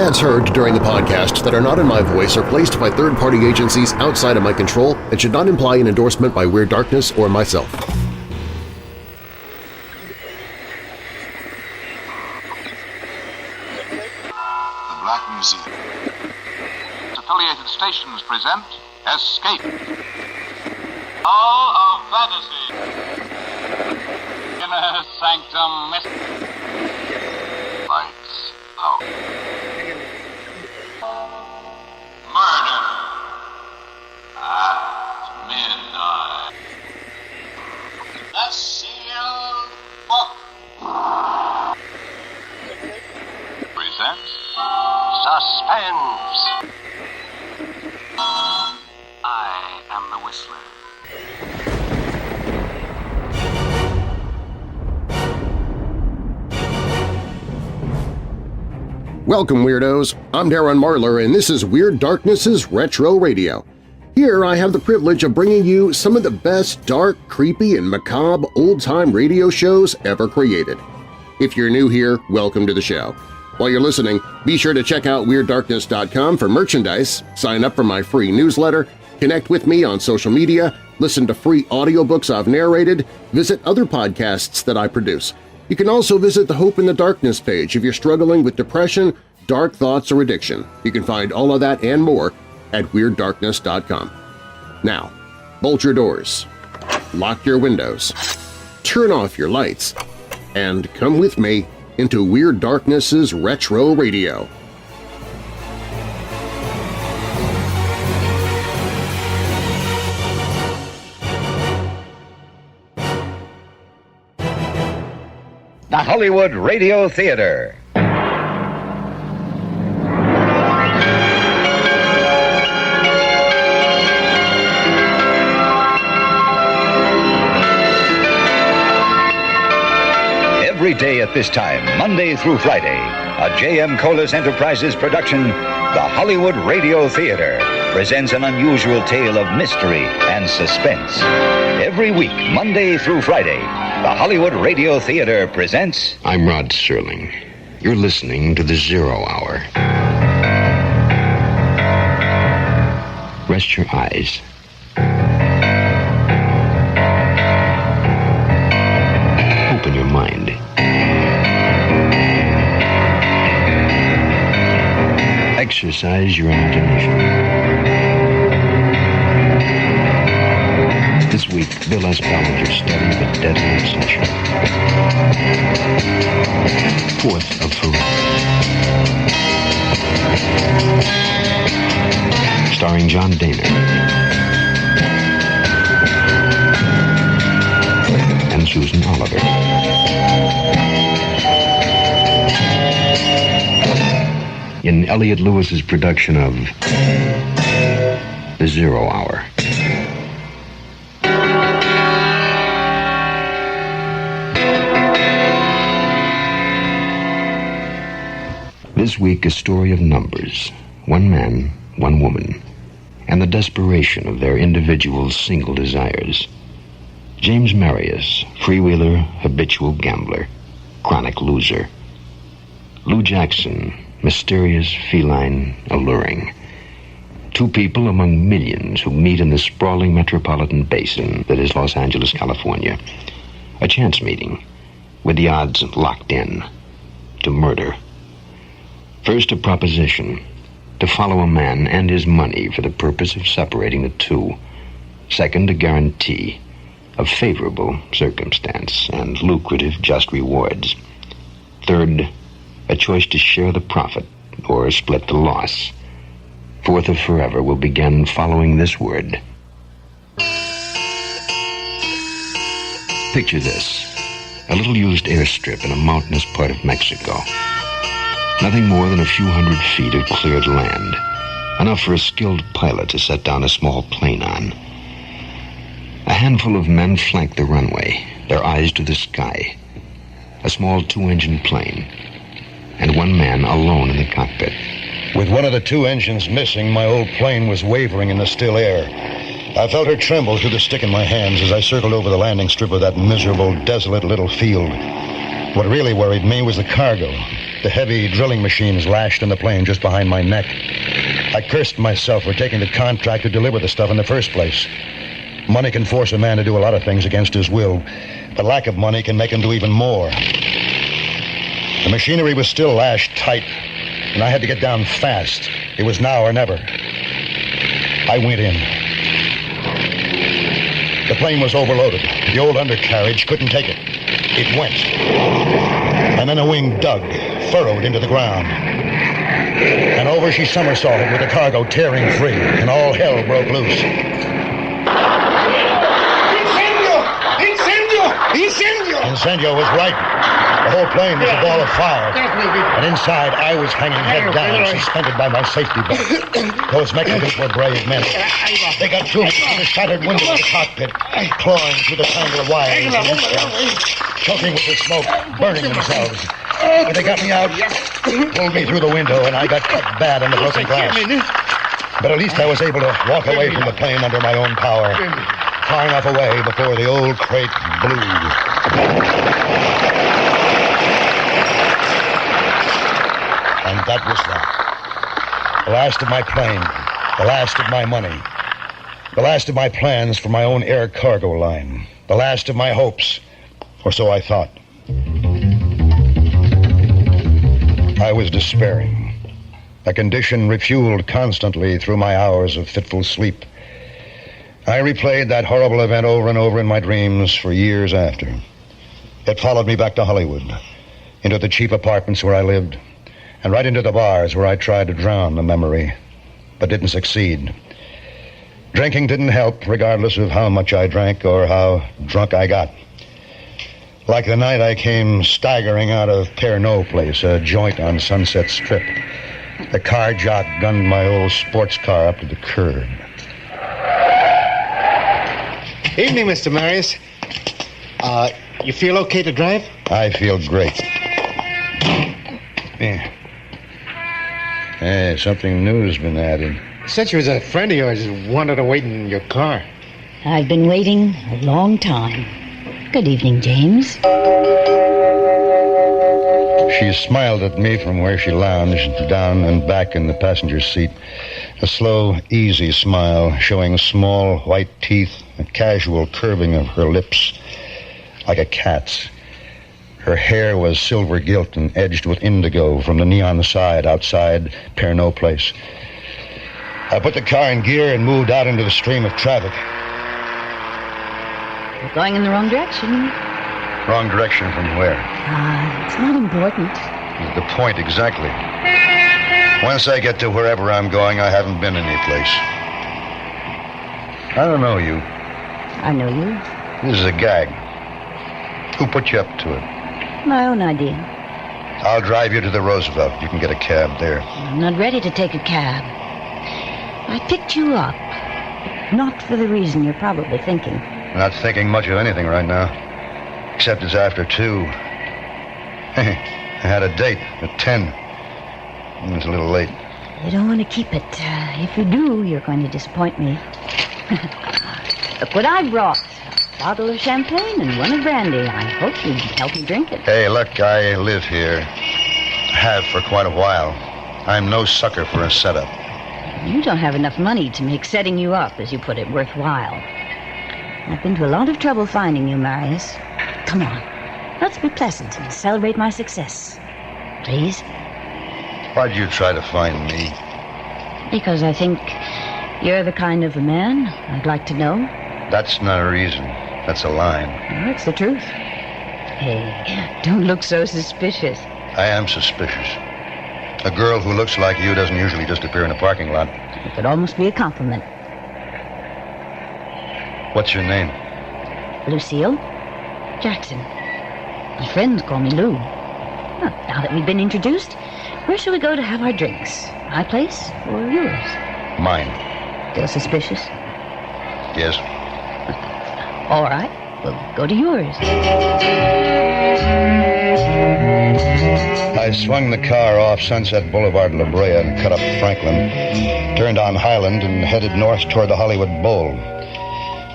ads heard during the podcast that are not in my voice are placed by third-party agencies outside of my control and should not imply an endorsement by Weird Darkness or myself. The Black Museum. Affiliated stations present Escape. All of Fantasy. Inner Sanctum Mystery. Lights out. Murder at midnight. The Sealed Book presents Suspense. I am the Whistler. Welcome, Weirdos! I'm Darren Marlar, and this is Weird Darkness's Retro Radio. Here I have the privilege of bringing you some of the best dark, creepy, and macabre old-time radio shows ever created. If you're new here, welcome to the show. While you're listening, be sure to check out WeirdDarkness.com for merchandise, sign up for my free newsletter, connect with me on social media, listen to free audiobooks I've narrated, visit other podcasts that I produce. You can also visit the Hope in the Darkness page if you're struggling with depression, dark thoughts, or addiction. You can find all of that and more at WeirdDarkness.com. Now, bolt your doors, lock your windows, turn off your lights, and come with me into Weird Darkness's Retro Radio. The Hollywood Radio Theater. Every day at this time, Monday through Friday, a J.M. Colas Enterprises production, The Hollywood Radio Theater presents an unusual tale of mystery and suspense. Every week, Monday through Friday, The Hollywood Radio Theater presents... I'm Rod Serling. You're listening to The Zero Hour. Rest your eyes. Open your mind. Exercise your imagination. This week, Bill S. Ballinger studies the deadly obsession. Fourth of Ferrari. Starring John Dana. And Susan Oliver. In Elliot Lewis's production of The Zero Hour. This week, a story of numbers, one man, one woman, and the desperation of their individual single desires. James Marius, freewheeler, habitual gambler, chronic loser. Lou Jackson, mysterious, feline, alluring. Two people among millions who meet in the sprawling metropolitan basin that is Los Angeles, California. A chance meeting, with the odds locked in, to murder. First, a proposition, to follow a man and his money for the purpose of separating the two. Second, a guarantee of favorable circumstance and lucrative just rewards. Third, a choice to share the profit or split the loss. Fourth of Forever will begin following this word. Picture this, a little used airstrip in a mountainous part of Mexico. Nothing more than a few hundred feet of cleared land, enough for a skilled pilot to set down a small plane on. A handful of men flank the runway, their eyes to the sky. A small two-engine plane, and one man alone in the cockpit. With one of the two engines missing, my old plane was wavering in the still air. I felt her tremble through the stick in my hands as I circled over the landing strip of that miserable, desolate little field. What really worried me was the cargo. the heavy drilling machines lashed in the plane just behind my neck. I cursed myself for taking the contract to deliver the stuff in the first place. Money can force a man to do a lot of things against his will, but lack of money can make him do even more. The machinery was still lashed tight, and I had to get down fast. It was now or never. I went in. The plane was overloaded. The old undercarriage couldn't take it. It went. And then a wing dug, furrowed into the ground. And over she somersaulted with the cargo tearing free, and all hell broke loose. Incendio! Incendio was right. The whole plane was a ball of fire. And inside, I was hanging head down, suspended by my safety belt. Those Mexicans were brave men. They got through the shattered window of the cockpit, clawing through the tangle of wires and instruments, choking with the smoke, burning themselves. When they got me out, pulled me through the window, and I got cut bad on the broken glass. But at least I was able to walk away from the plane under my own power, far enough away before the old crate blew. And that was that. The last of my plane, the last of my money, the last of my plans for my own air cargo line, the last of my hopes, or so I thought. I was despairing, a condition refueled constantly through my hours of fitful sleep. I replayed that horrible event over and over in my dreams for years after. It followed me back to Hollywood, into the cheap apartments where I lived, and right into the bars where I tried to drown the memory, but didn't succeed. Drinking didn't help, regardless of how much I drank or how drunk I got. Like the night I came staggering out of Pernod Place, a joint on Sunset Strip. The car jock gunned my old sports car up to the curb. Evening, Mr. Marius. You feel okay to drive? I feel great. Yeah. Hey, something new's been added. Said she was a friend of yours who wanted to wait in your car. I've been waiting a long time. Good evening, James. She smiled at me from where she lounged, down and back in the passenger seat. A slow, easy smile, showing small white teeth, a casual curving of her lips, like a cat's. Her hair was silver gilt and edged with indigo from the neon side outside Pernod Place. I put the car in gear and moved out into the stream of traffic. You're going in the wrong direction. Wrong direction from where? It's not important. The point exactly. Once I get to wherever I'm going, I haven't been any place. I don't know you. I know you. This is a gag. Who put you up to it? My own idea. I'll drive you to the Roosevelt. You can get a cab there. I'm not ready to take a cab. I picked you up. Not for the reason you're probably thinking. I'm not thinking much of anything right now. Except it's after 2. Hey, I had a date at 10. It's a little late. You don't want to keep it. If you do, you're going to disappoint me. Look what I brought. A bottle of champagne and one of brandy. I hope you can help me drink it. Hey, look, I live here. Have for quite a while. I'm no sucker for a setup. You don't have enough money to make setting you up, as you put it, worthwhile. I've been to a lot of trouble finding you, Marius. Come on. Let's be pleasant and celebrate my success. Please? Why'd you try to find me? Because I think you're the kind of a man I'd like to know. That's not a reason. That's a line. Well, it's the truth. Hey, don't look so suspicious. I am suspicious. A girl who looks like you doesn't usually just appear in a parking lot. It could almost be a compliment. What's your name? Lucille Jackson. My friends call me Lou. Well, now that we've been introduced, where shall we go to have our drinks? My place or yours? Mine. Still suspicious? Yes. All right, we'll go to yours. I swung the car off Sunset Boulevard, La Brea, and cut up Franklin, turned on Highland, and headed north toward the Hollywood Bowl.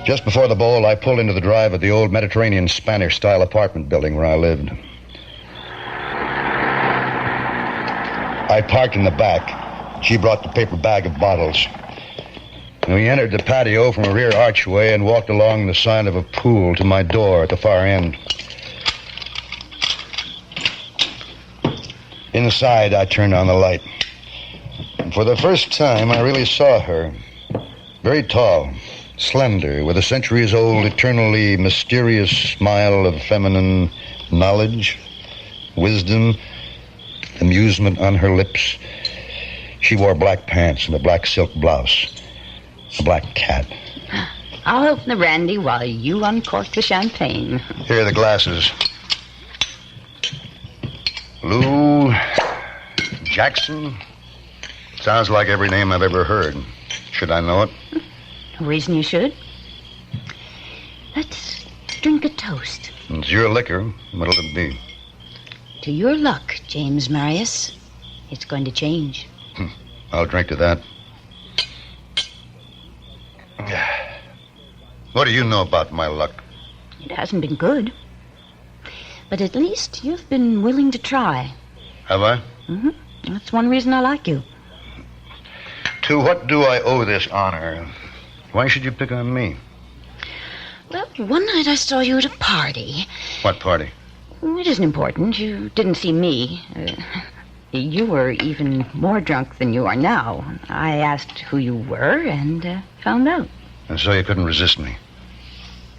Just before the Bowl, I pulled into the drive of the old Mediterranean Spanish-style apartment building where I lived. I parked in the back. She brought the paper bag of bottles. And we entered the patio from a rear archway and walked along the side of a pool to my door at the far end. Inside, I turned on the light. And for the first time, I really saw her. Very tall, slender, with a centuries-old, eternally mysterious smile of feminine knowledge, wisdom, amusement on her lips. She wore black pants and a black silk blouse. A black cat. I'll open the brandy while you uncork the champagne. Here are the glasses. Lou Jackson? Sounds like every name I've ever heard. Should I know it? No reason you should. Let's drink a toast. It's your liquor. What'll it be? To your luck, James Marius. It's going to change. I'll drink to that. What do you know about my luck? It hasn't been good. But at least you've been willing to try. Have I? Mm-hmm. That's one reason I like you. To what do I owe this honor? Why should you pick on me? Well, one night I saw you at a party. What party? It isn't important. You didn't see me. You were even more drunk than you are now. I asked who you were and found out. And so you couldn't resist me.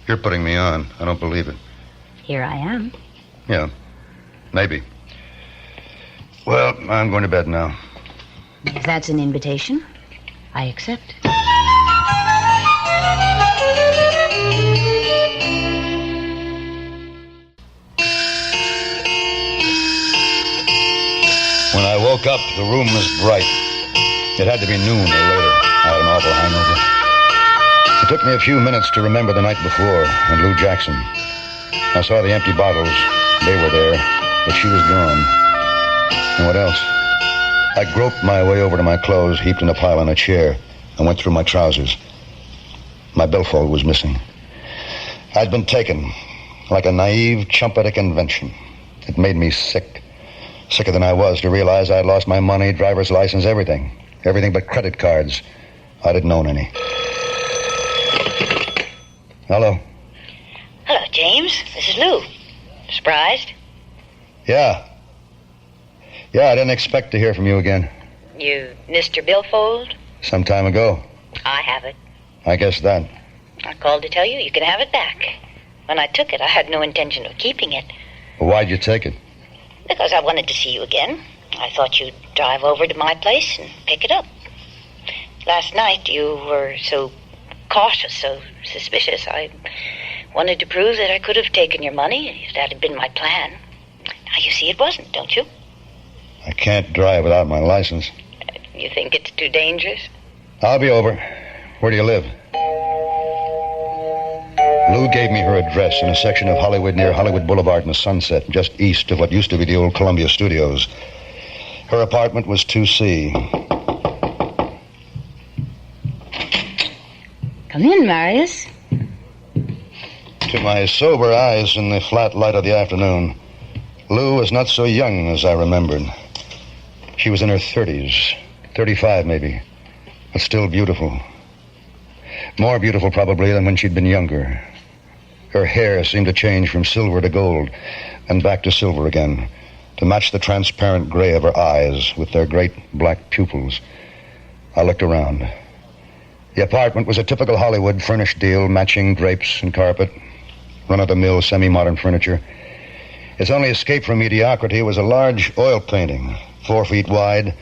You're putting me on. I don't believe it. Here I am. Yeah, maybe. Well, I'm going to bed now. If that's an invitation, I accept. When I woke up, the room was bright. It had to be noon or later. I had an awful hangover. It took me a few minutes to remember the night before and Lou Jackson. I saw the empty bottles. They were there, but she was gone. And what else? I groped my way over to my clothes, heaped in a pile on a chair, and went through my trousers. My billfold was missing. I'd been taken, like a naive chump at a convention. It made me sick. Sicker than I was to realize I'd lost my money, driver's license, everything. Everything but credit cards. I didn't own any. Hello. Hello, James. This is Lou. Surprised? Yeah. Yeah, I didn't expect to hear from you again. You missed your billfold? Some time ago. I have it. I guess that. I called to tell you you can have it back. When I took it, I had no intention of keeping it. Well, why'd you take it? Because I wanted to see you again. I thought you'd drive over to my place and pick it up. Last night, you were so cautious, so suspicious. I wanted to prove that I could have taken your money if that had been my plan. Now, you see it wasn't, don't you? I can't drive without my license. You think it's too dangerous? I'll be over. Where do you live? Lou gave me her address in a section of Hollywood near Hollywood Boulevard and the Sunset, just east of what used to be the old Columbia Studios. Her apartment was 2C. Come in, Marius. To my sober eyes in the flat light of the afternoon, Lou was not so young as I remembered. She was in her 30s, 35 maybe, but still beautiful. More beautiful probably than when she'd been younger. Her hair seemed to change from silver to gold and back to silver again, to match the transparent gray of her eyes with their great black pupils. I looked around. The apartment was a typical Hollywood furnished deal, matching drapes and carpet, run-of-the-mill semi-modern furniture. Its only escape from mediocrity was a large oil painting, 4 feet wide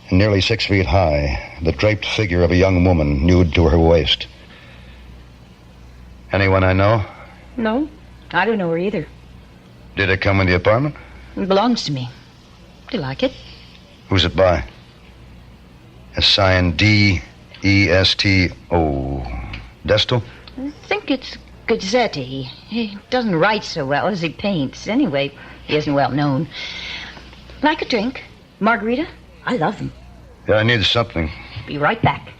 and nearly 6 feet high, the draped figure of a young woman nude to her waist. Anyone I know? No, I don't know her either. Did it come in the apartment? It belongs to me. Do you like it? Who's it by? It's signed D-E-S-T-O. Destel? I think it's Gazzetti. He doesn't write so well as he paints. Anyway, he isn't well known. Like a drink? Margarita? I love them. Yeah, I need something. Be right back.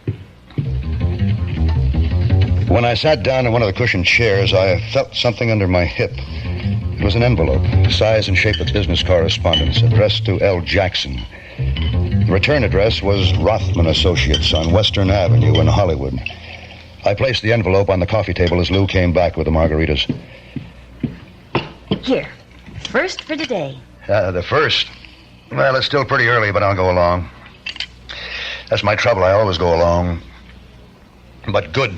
When I sat down in one of the cushioned chairs, I felt something under my hip. It was an envelope, size and shape of business correspondence, addressed to L. Jackson. The return address was Rothman Associates on Western Avenue in Hollywood. I placed the envelope on the coffee table as Lou came back with the margaritas. Here. First for today. The first? Well, it's still pretty early, but I'll go along. That's my trouble. I always go along. But good.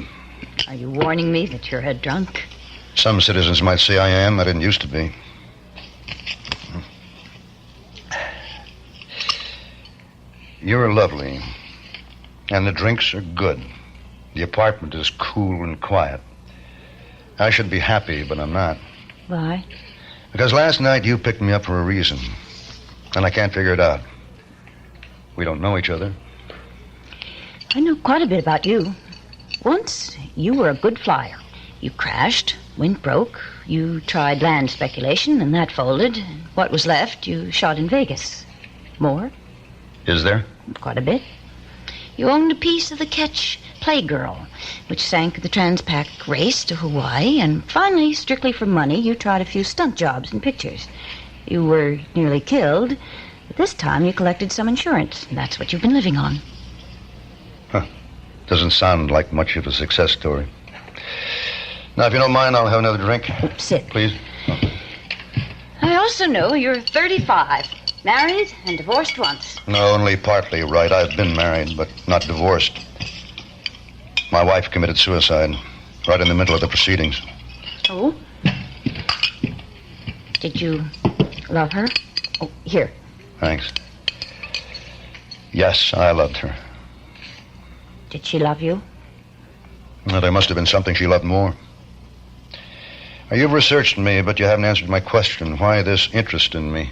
Are you warning me that you're a drunk? Some citizens might say I am. I didn't used to be. You're lovely. And the drinks are good. The apartment is cool and quiet. I should be happy, but I'm not. Why? Because last night you picked me up for a reason. And I can't figure it out. We don't know each other. I know quite a bit about you. Once, you were a good flyer. You crashed, went broke. You tried land speculation, and that folded. What was left, you shot in Vegas. More? Is there? Quite a bit. You owned a piece of the Ketch Playgirl, which sank the Transpac race to Hawaii, and finally, strictly for money, you tried a few stunt jobs in pictures. You were nearly killed, but this time you collected some insurance, and that's what you've been living on. Huh. Doesn't sound like much of a success story. Now, if you don't mind, I'll have another drink. Sit. Please. Oh. I also know you're 35, married and divorced once. No, only partly right. I've been married, but not divorced. My wife committed suicide right in the middle of the proceedings. Oh? Did you love her? Oh, here. Thanks. Yes, I loved her. Did she love you? Well, there must have been something she loved more. Now, you've researched me, but you haven't answered my question. Why this interest in me?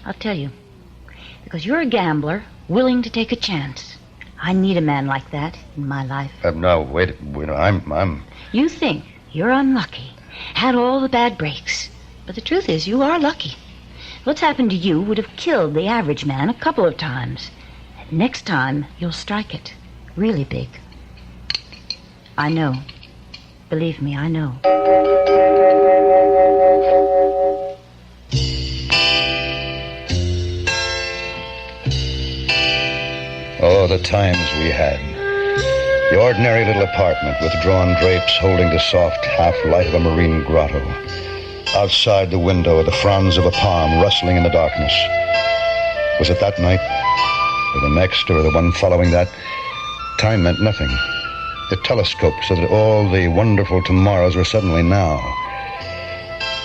I'll tell you. Because you're a gambler, willing to take a chance. I need a man like that in my life. No, wait. I'm... You think you're unlucky. Had all the bad breaks. But the truth is, you are lucky. What's happened to you would have killed the average man a couple of times. Next time, you'll strike it. Really big. I know. Believe me, I know. Oh, the times we had. The ordinary little apartment with drawn drapes holding the soft half-light of a marine grotto. Outside the window, the fronds of a palm rustling in the darkness. Was it that night, or the next, or the one following that? Time meant nothing. It telescoped so that all the wonderful tomorrows were suddenly now.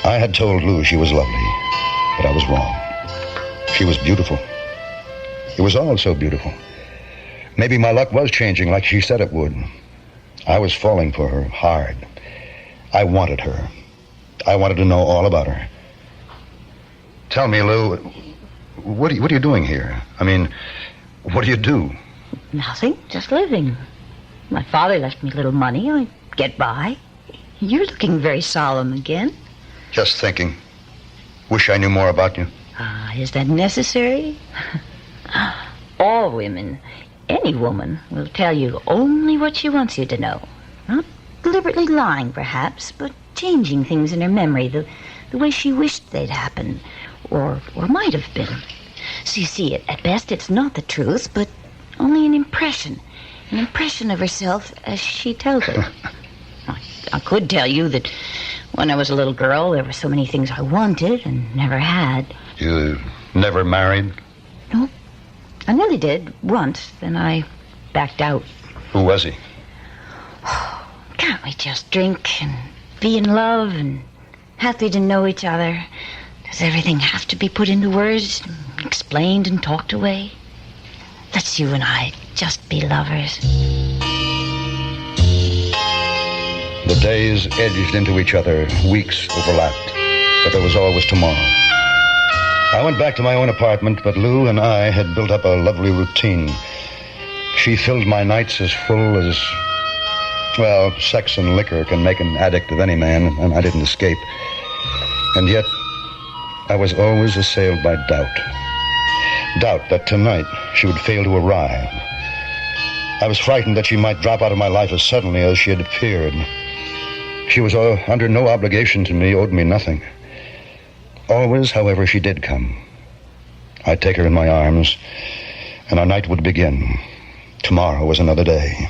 I had told Lou she was lovely, but I was wrong. She was beautiful. It was all so beautiful. Maybe my luck was changing like she said it would. I was falling for her hard. I wanted her. I wanted to know all about her. Tell me, Lou, what are you doing here? I mean, what do you do? Nothing, just living. My father left me a little money. I get by. You're looking very solemn again. Just thinking. Wish I knew more about you. Is that necessary? All women, any woman, will tell you only what she wants you to know. Not deliberately lying, perhaps, but changing things in her memory the way she wished they'd happen, or might have been. So you see, at best, it's not the truth, but only an impression of herself as she tells it. I could tell you that when I was a little girl, there were so many things I wanted and never had. You never married? No. I nearly did once, then I backed out. Who was he? Can't we just drink and be in love and happy to know each other? Does everything have to be put into words, explained and talked away? Let's you and I just be lovers. The days edged into each other, weeks overlapped, but there was always tomorrow. I went back to my own apartment, but Lou and I had built up a lovely routine. She filled my nights as full as, well, sex and liquor can make an addict of any man, and I didn't escape. And yet, I was always assailed by doubt. Doubt that tonight she would fail to arrive. I was frightened that she might drop out of my life as suddenly as she had appeared. She was under no obligation to me, owed me nothing. Always, however, she did come. I'd take her in my arms. and our night would begin. Tomorrow was another day.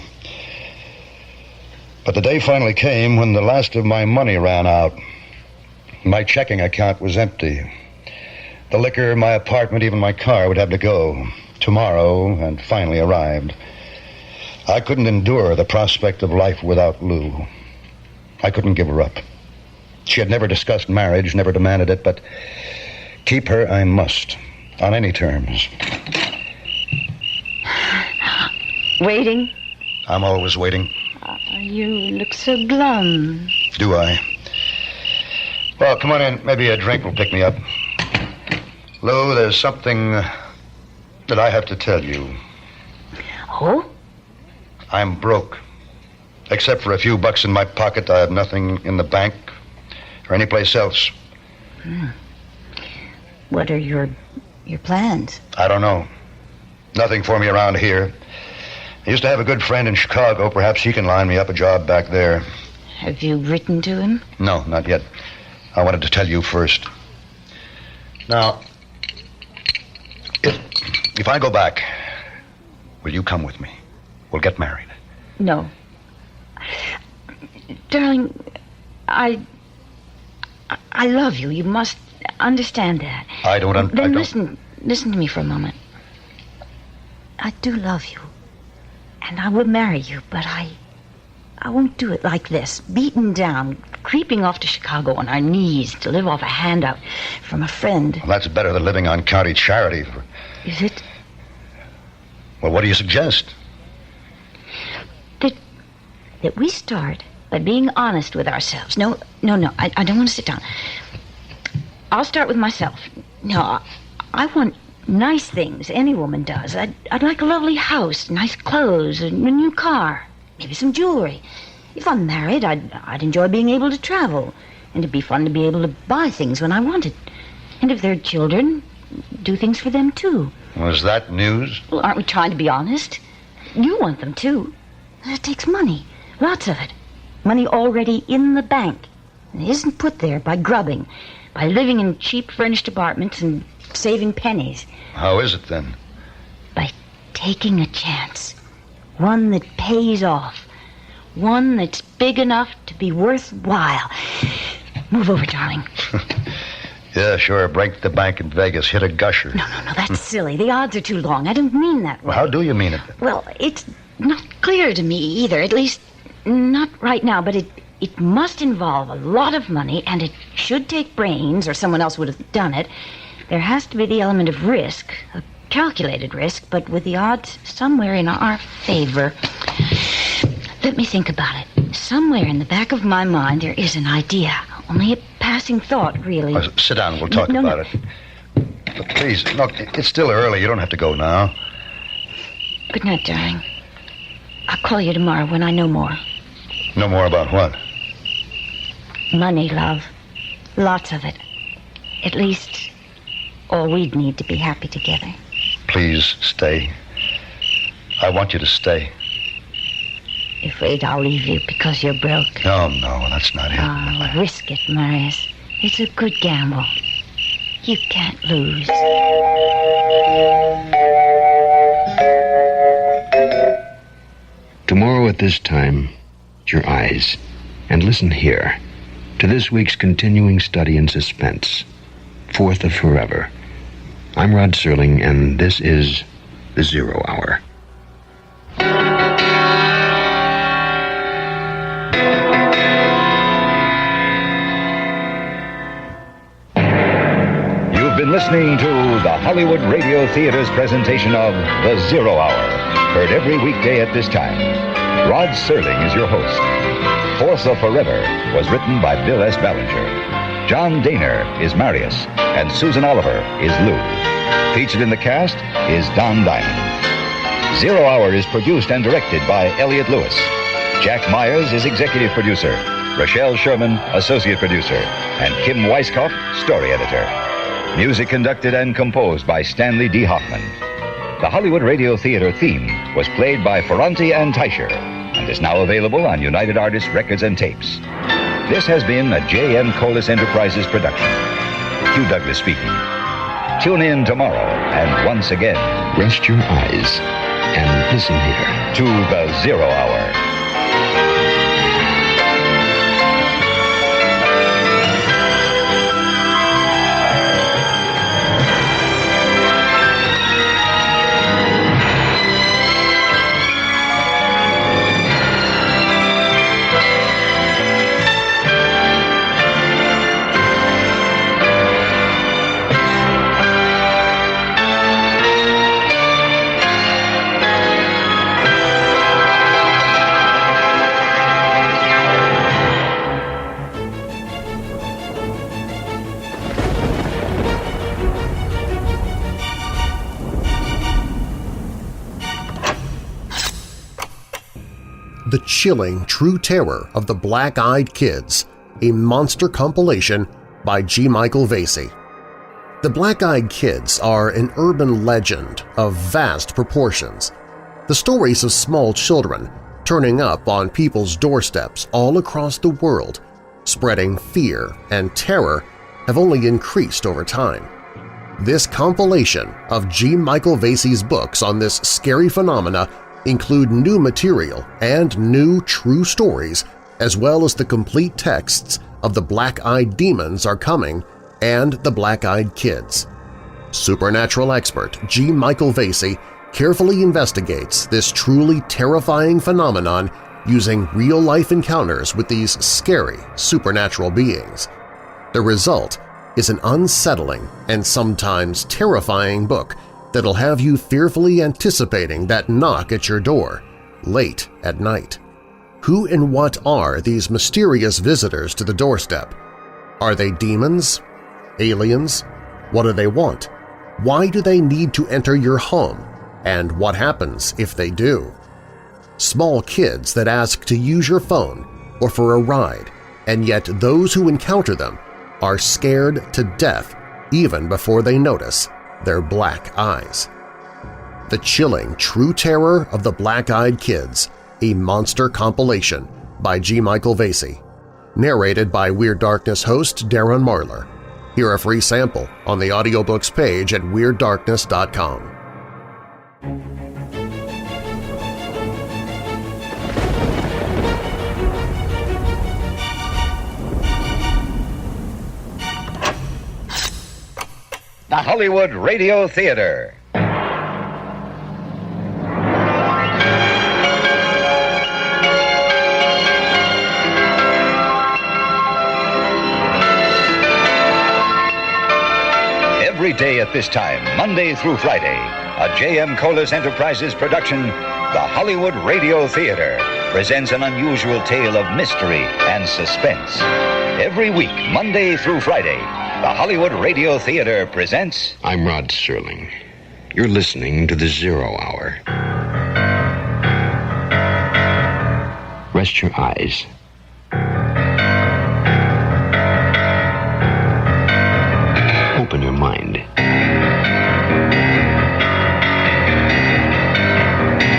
But the day finally came when the last of my money ran out. My checking account was empty. The liquor, my apartment, even my car would have to go. Tomorrow had finally arrived. I couldn't endure the prospect of life without Lou. I couldn't give her up. She had never discussed marriage, never demanded it, but keep her I must, on any terms. Waiting? I'm always waiting. You look so glum. Do I? Well, come on in. Maybe a drink will pick me up. Lou, there's something that I have to tell you. Oh? I'm broke. Except for a few bucks in my pocket, I have nothing in the bank or anyplace else. What are your plans? I don't know. Nothing for me around here. I used to have a good friend in Chicago. Perhaps he can line me up a job back there. Have you written to him? No, not yet. I wanted to tell you first. Now, if I go back, will you come with me? We'll get married. No. Darling, I love you. You must understand that. I don't. Then listen to me for a moment. I do love you. And I will marry you, but I won't do it like this. Beaten down, creeping off to Chicago on our knees to live off a handout from a friend. Well, that's better than living on county charity. Is it? Well, what do you suggest? That we start by being honest with ourselves. No, I don't want to sit down. I'll start with myself. No, I want nice things any woman does. I'd like a lovely house, nice clothes, a new car, maybe some jewelry. If I'm married, I'd enjoy being able to travel, and it'd be fun to be able to buy things when I wanted. And if there are children, do things for them too. Was that news? Well, aren't we trying to be honest? You want them too. It takes money, lots of it. Money already in the bank. And it isn't put there by grubbing, by living in cheap furnished apartments and saving pennies. How is it then? By taking a chance. One that pays off. One that's big enough to be worthwhile. Move over, darling. Yeah, sure. Break the bank in Vegas. Hit a gusher. No, that's silly. The odds are too long. I don't mean that way. Well, how do you mean it? Well, it's not clear to me either. At least, not right now. But it must involve a lot of money, and it should take brains, or someone else would have done it. There has to be the element of risk, a calculated risk, but with the odds somewhere in our favor. Let me think about it. Somewhere in the back of my mind there is an idea. Only a passing thought, really. Oh, sit down. We'll talk about it. But please, look, it's still early. You don't have to go now. Good night, darling. I'll call you tomorrow when I know more. No more about what? Money, love. Lots of it. At least all we'd need to be happy together. Please stay. I want you to stay. Afraid I'll leave you because you're broke? No, that's not it. Oh, risk it, Marius. It's a good gamble. You can't lose. Tomorrow at this time, your eyes, and listen here to this week's continuing study in suspense, Fourth of Forever. I'm Rod Serling, and this is The Zero Hour. You've been listening to the Hollywood Radio Theater's presentation of The Zero Hour, heard every weekday at this time. Rod Serling is your host. Fourth of Forever was written by Bill S. Ballinger. John Daner is Marius, and Susan Oliver is Lou. Featured in the cast is Don Diamond. Zero Hour is produced and directed by Elliot Lewis. Jack Myers is executive producer. Rochelle Sherman, associate producer. And Kim Weiskopf, story editor. Music conducted and composed by Stanley D. Hoffman. The Hollywood Radio Theater theme was played by Ferranti and Teicher and is now available on United Artists Records and Tapes. This has been a J.M. Colas Enterprises production. Hugh Douglas speaking. Tune in tomorrow, and once again, Rest your eyes and listen here. To the Zero Hour. The Chilling True Terror of the Black-Eyed Kids, a monster compilation by G. Michael Vasey. The Black-Eyed Kids are an urban legend of vast proportions. The stories of small children turning up on people's doorsteps all across the world, spreading fear and terror, have only increased over time. This compilation of G. Michael Vasey's books on this scary phenomena include new material and new true stories, as well as the complete texts of The Black-Eyed Demons Are Coming and The Black-Eyed Kids. Supernatural expert G. Michael Vasey carefully investigates this truly terrifying phenomenon using real-life encounters with these scary supernatural beings. The result is an unsettling and sometimes terrifying book that'll have you fearfully anticipating that knock at your door, late at night. Who and what are these mysterious visitors to the doorstep? Are they demons? Aliens? What do they want? Why do they need to enter your home? And what happens if they do? Small kids that ask to use your phone or for a ride, and yet those who encounter them are scared to death even before they notice their black eyes. The Chilling True Terror of the Black-Eyed Kids, a monster compilation by G. Michael Vasey. Narrated by Weird Darkness host Darren Marlar. Hear a free sample on the audiobooks page at WeirdDarkness.com. The Hollywood Radio Theater. Every day at this time, Monday through Friday, a J.M. Colas Enterprises production, The Hollywood Radio Theater, presents an unusual tale of mystery and suspense. Every week, Monday through Friday, the Hollywood Radio Theater presents... I'm Rod Serling. You're listening to The Zero Hour. Rest your eyes. Open your mind.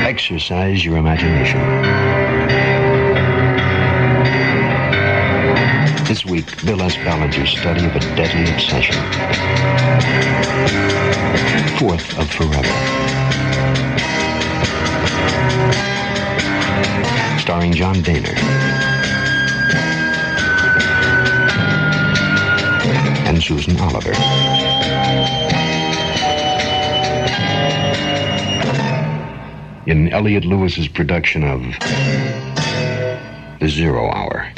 Exercise your imagination. This week, Bill S. Ballinger's study of a deadly obsession. Fourth of Forever. Starring John Daner. And Susan Oliver. In Elliot Lewis's production of The Zero Hour.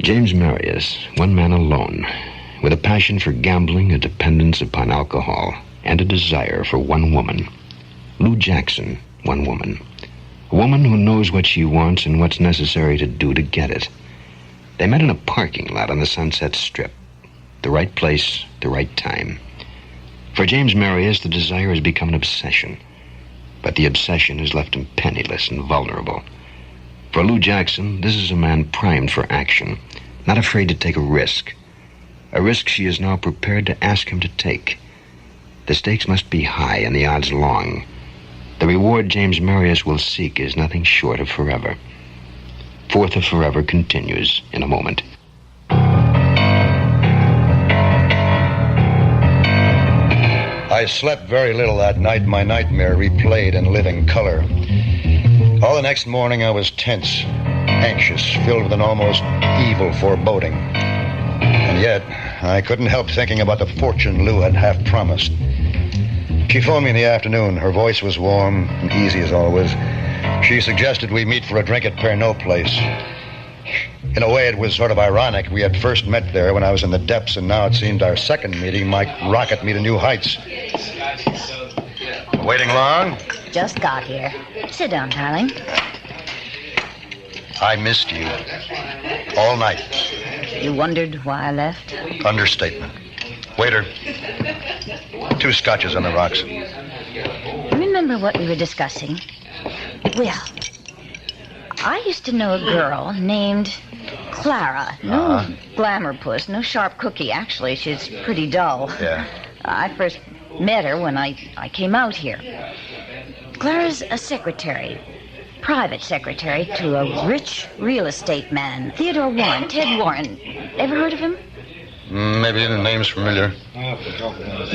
James Marius, one man alone, with a passion for gambling, a dependence upon alcohol, and a desire for one woman. Lou Jackson, one woman. A woman who knows what she wants and what's necessary to do to get it. They met in a parking lot on the Sunset Strip. The right place, the right time. For James Marius, the desire has become an obsession. But the obsession has left him penniless and vulnerable. For Lou Jackson, this is a man primed for action, not afraid to take a risk she is now prepared to ask him to take. The stakes must be high and the odds long. The reward James Marius will seek is nothing short of forever. Fourth of Forever continues in a moment. I slept very little that night. My nightmare replayed in living color. All the next morning I was tense, anxious, filled with an almost evil foreboding. And yet, I couldn't help thinking about the fortune Lou had half promised. She phoned me in the afternoon. Her voice was warm and easy as always. She suggested we meet for a drink at Pernod Place. In a way, it was sort of ironic. We had first met there when I was in the depths, and now it seemed our second meeting might rocket me to new heights. Waiting long? Just got here. Sit down, darling. I missed you. All night. You wondered why I left? Understatement. Waiter. 2 scotches on the rocks. Remember what we were discussing? Well, I used to know a girl named Clara. No glamour puss, no sharp cookie. Actually, she's pretty dull. Yeah. I first met her when I came out here. Clara's a secretary, private secretary to a rich real estate man, Theodore Warren, Ted Warren. Ever heard of him? Maybe the name's familiar.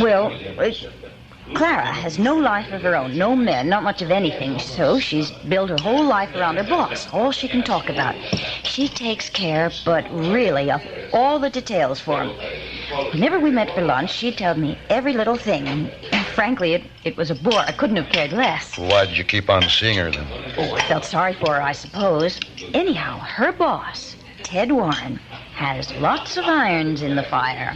Well, Clara has no life of her own, no men, not much of anything, so she's built her whole life around her boss, all she can talk about. She takes care, but really, of all the details for him. Whenever we met for lunch, she'd tell me every little thing, and frankly, it was a bore. I couldn't have cared less. Why'd you keep on seeing her then? Oh, I felt sorry for her, I suppose. Anyhow, her boss, Ted Warren, has lots of irons in the fire.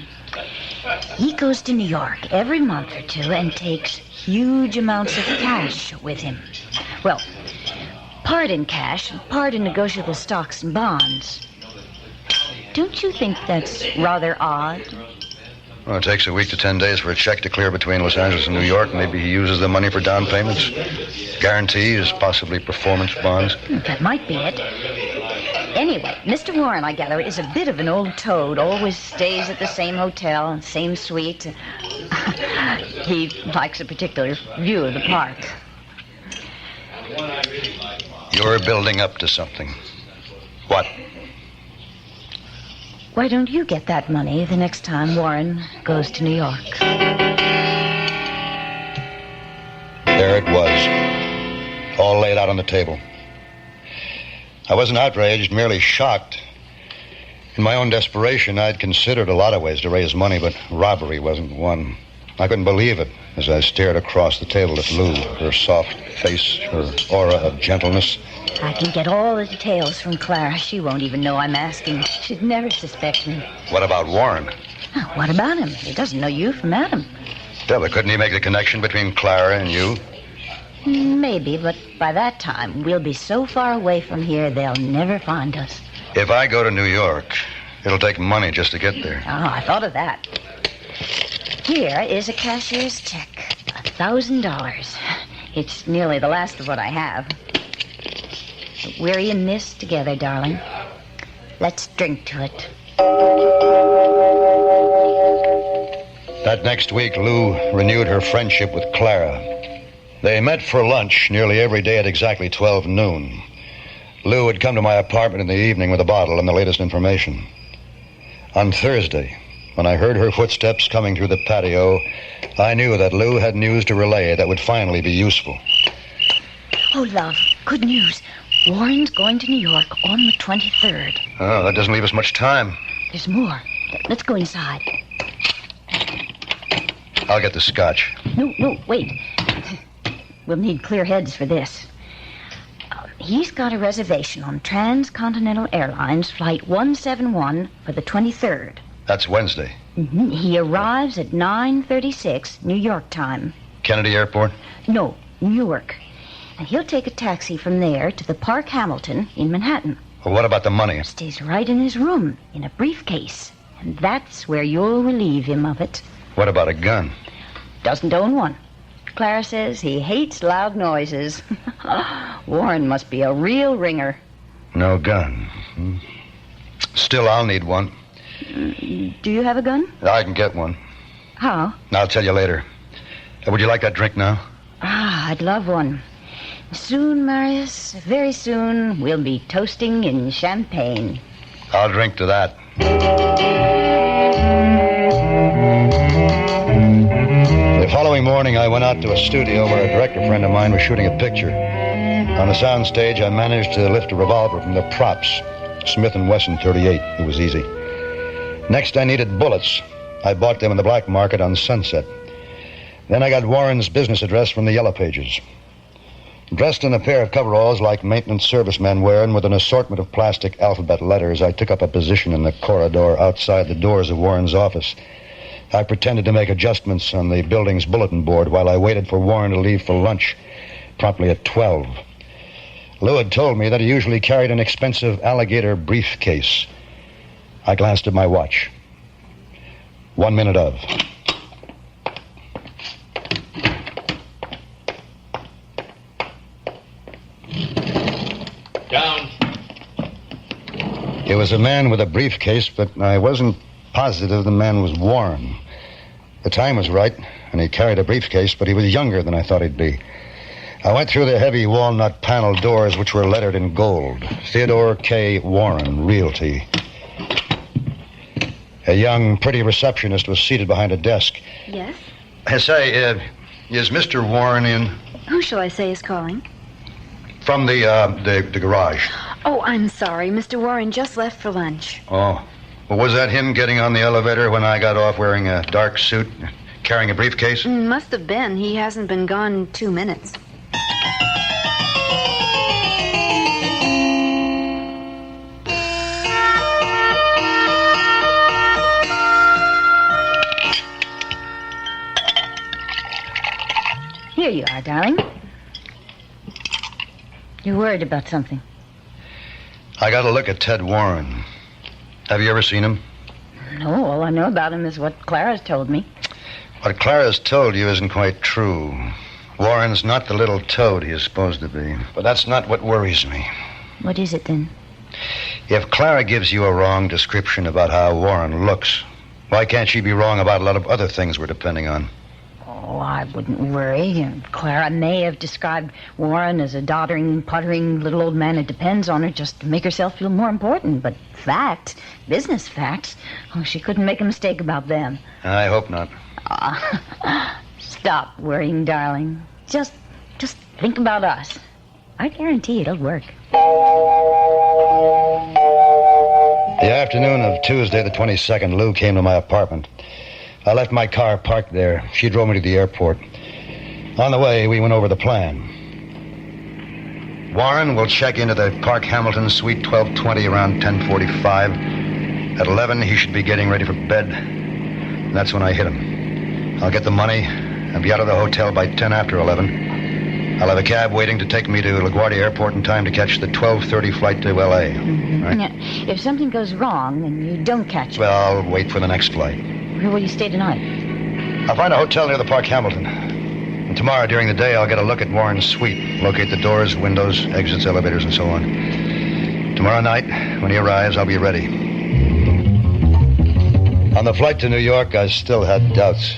He goes to New York every month or two and takes huge amounts of cash with him. Well, part in cash and part in negotiable stocks and bonds. Don't you think that's rather odd? Well, it takes a week to 10 days for a check to clear between Los Angeles and New York. Maybe he uses the money for down payments, guarantees, possibly performance bonds. That might be it. Anyway, Mr. Warren, I gather, is a bit of an old toad. Always stays at the same hotel, same suite. He likes a particular view of the park. You're building up to something. What? Why don't you get that money the next time Warren goes to New York? There it was, all laid out on the table. I wasn't outraged, merely shocked. In my own desperation, I'd considered a lot of ways to raise money, but robbery wasn't one. I couldn't believe it as I stared across the table at Lou, her soft face, her aura of gentleness. I can get all the details from Clara. She won't even know I'm asking. She'd never suspect me. What about Warren? Oh, what about him? He doesn't know you from Adam. Yeah, but couldn't he make the connection between Clara and you? Maybe, but by that time, we'll be so far away from here, they'll never find us. If I go to New York, it'll take money just to get there. Oh, I thought of that. Here is a cashier's check. $1,000. It's nearly the last of what I have. We're in this together, darling. Let's drink to it. That next week, Lou renewed her friendship with Clara. They met for lunch nearly every day at exactly 12 noon. Lou would come to my apartment in the evening with a bottle and the latest information. On Thursday, when I heard her footsteps coming through the patio, I knew that Lou had news to relay that would finally be useful. Oh, love, good news. Warren's going to New York on the 23rd. Oh, that doesn't leave us much time. There's more. Let's go inside. I'll get the scotch. No, wait. We'll need clear heads for this. He's got a reservation on Transcontinental Airlines Flight 171 for the 23rd. That's Wednesday. Mm-hmm. He arrives at 9:36 New York time. Kennedy Airport? No, Newark. And he'll take a taxi from there to the Park Hamilton in Manhattan. Well, what about the money? Stays right in his room, in a briefcase. And that's where you'll relieve him of it. What about a gun? Doesn't own one. Clara says he hates loud noises. Warren must be a real ringer. No gun. Still, I'll need one. Do you have a gun? I can get one. How? I'll tell you later. Would you like that drink now? I'd love one. Soon, Marius, very soon, we'll be toasting in champagne. I'll drink to that. The following morning, I went out to a studio where a director friend of mine was shooting a picture. On the sound stage, I managed to lift a revolver from the props. Smith & Wesson 38. It was easy. Next, I needed bullets. I bought them in the black market on Sunset. Then I got Warren's business address from the Yellow Pages. Dressed in a pair of coveralls like maintenance servicemen wear and with an assortment of plastic alphabet letters, I took up a position in the corridor outside the doors of Warren's office. I pretended to make adjustments on the building's bulletin board while I waited for Warren to leave for lunch, promptly at 12. Lou had told me that he usually carried an expensive alligator briefcase. I glanced at my watch. 1 minute of. Down. It was a man with a briefcase, but I wasn't positive the man was Warren. The time was right, and he carried a briefcase, but he was younger than I thought he'd be. I went through the heavy walnut panel doors, which were lettered in gold. Theodore K. Warren, Realty. A young, pretty receptionist was seated behind a desk. Yes? Say, is Mr. Warren in? Who shall I say is calling? From the garage. Oh, I'm sorry. Mr. Warren just left for lunch. Oh. Well, was that him getting on the elevator when I got off wearing a dark suit, carrying a briefcase? Must have been. He hasn't been gone 2 minutes. Here you are, darling. You're worried about something. I got to look at Ted Warren. Have you ever seen him? No, all I know about him is what Clara's told me. What Clara's told you isn't quite true. Warren's not the little toad he is supposed to be. But that's not what worries me. What is it, then? If Clara gives you a wrong description about how Warren looks, why can't she be wrong about a lot of other things we're depending on? Oh, I wouldn't worry. Clara may have described Warren as a doddering, puttering little old man who depends on her just to make herself feel more important. But facts, business facts, she couldn't make a mistake about them. I hope not. Stop worrying, darling. Just think about us. I guarantee it'll work. The afternoon of Tuesday, the 22nd, Lou came to my apartment. I left my car parked there. She drove me to the airport. On the way, we went over the plan. Warren will check into the Park Hamilton Suite 1220 around 10:45. At 11, he should be getting ready for bed. And that's when I hit him. I'll get the money and be out of the hotel by 10 after 11. I'll have a cab waiting to take me to LaGuardia Airport in time to catch the 12:30 flight to L.A. Mm-hmm. Right? Now, if something goes wrong and you don't catch it... Well, I'll wait for the next flight. Where will you stay tonight? I'll find a hotel near the Park Hamilton. And tomorrow, during the day, I'll get a look at Warren's suite. Locate the doors, windows, exits, elevators, and so on. Tomorrow night, when he arrives, I'll be ready. On the flight to New York, I still had doubts.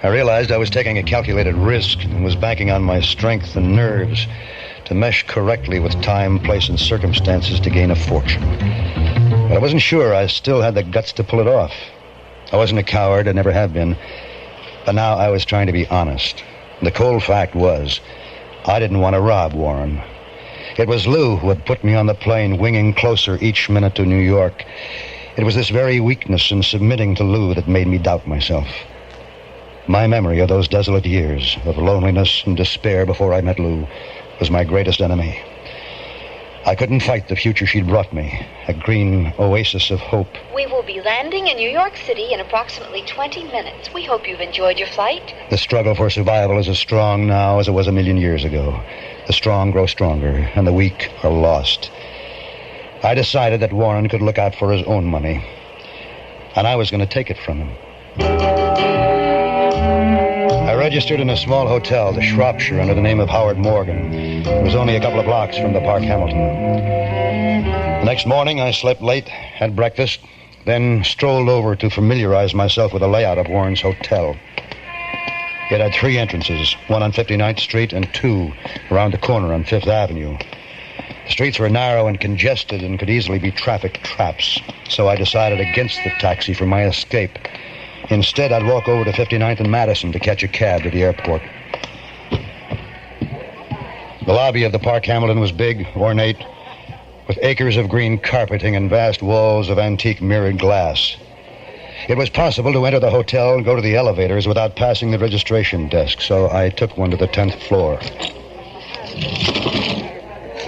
I realized I was taking a calculated risk and was banking on my strength and nerves to mesh correctly with time, place, and circumstances to gain a fortune. But I wasn't sure I still had the guts to pull it off. I wasn't a coward, I never have been. But now I was trying to be honest. The cold fact was, I didn't want to rob Warren. It was Lou who had put me on the plane, winging closer each minute to New York. It was this very weakness in submitting to Lou that made me doubt myself. My memory of those desolate years of loneliness and despair before I met Lou was my greatest enemy. I couldn't fight the future she'd brought me, a green oasis of hope. We will be landing in New York City in approximately 20 minutes. We hope you've enjoyed your flight. The struggle for survival is as strong now as it was a million years ago. The strong grow stronger, and the weak are lost. I decided that Warren could look out for his own money, and I was going to take it from him. I registered in a small hotel, the Shropshire, under the name of Howard Morgan. It was only a couple of blocks from the Park Hamilton. The next morning, I slept late, had breakfast, then strolled over to familiarize myself with the layout of Warren's hotel. It had 3 entrances, one on 59th Street and 2 around the corner on 5th Avenue. The streets were narrow and congested and could easily be traffic traps, so I decided against the taxi for my escape. Instead, I'd walk over to 59th and Madison to catch a cab to the airport. The lobby of the Park Hamilton was big, ornate, with acres of green carpeting and vast walls of antique mirrored glass. It was possible to enter the hotel and go to the elevators without passing the registration desk, so I took one to the 10th floor.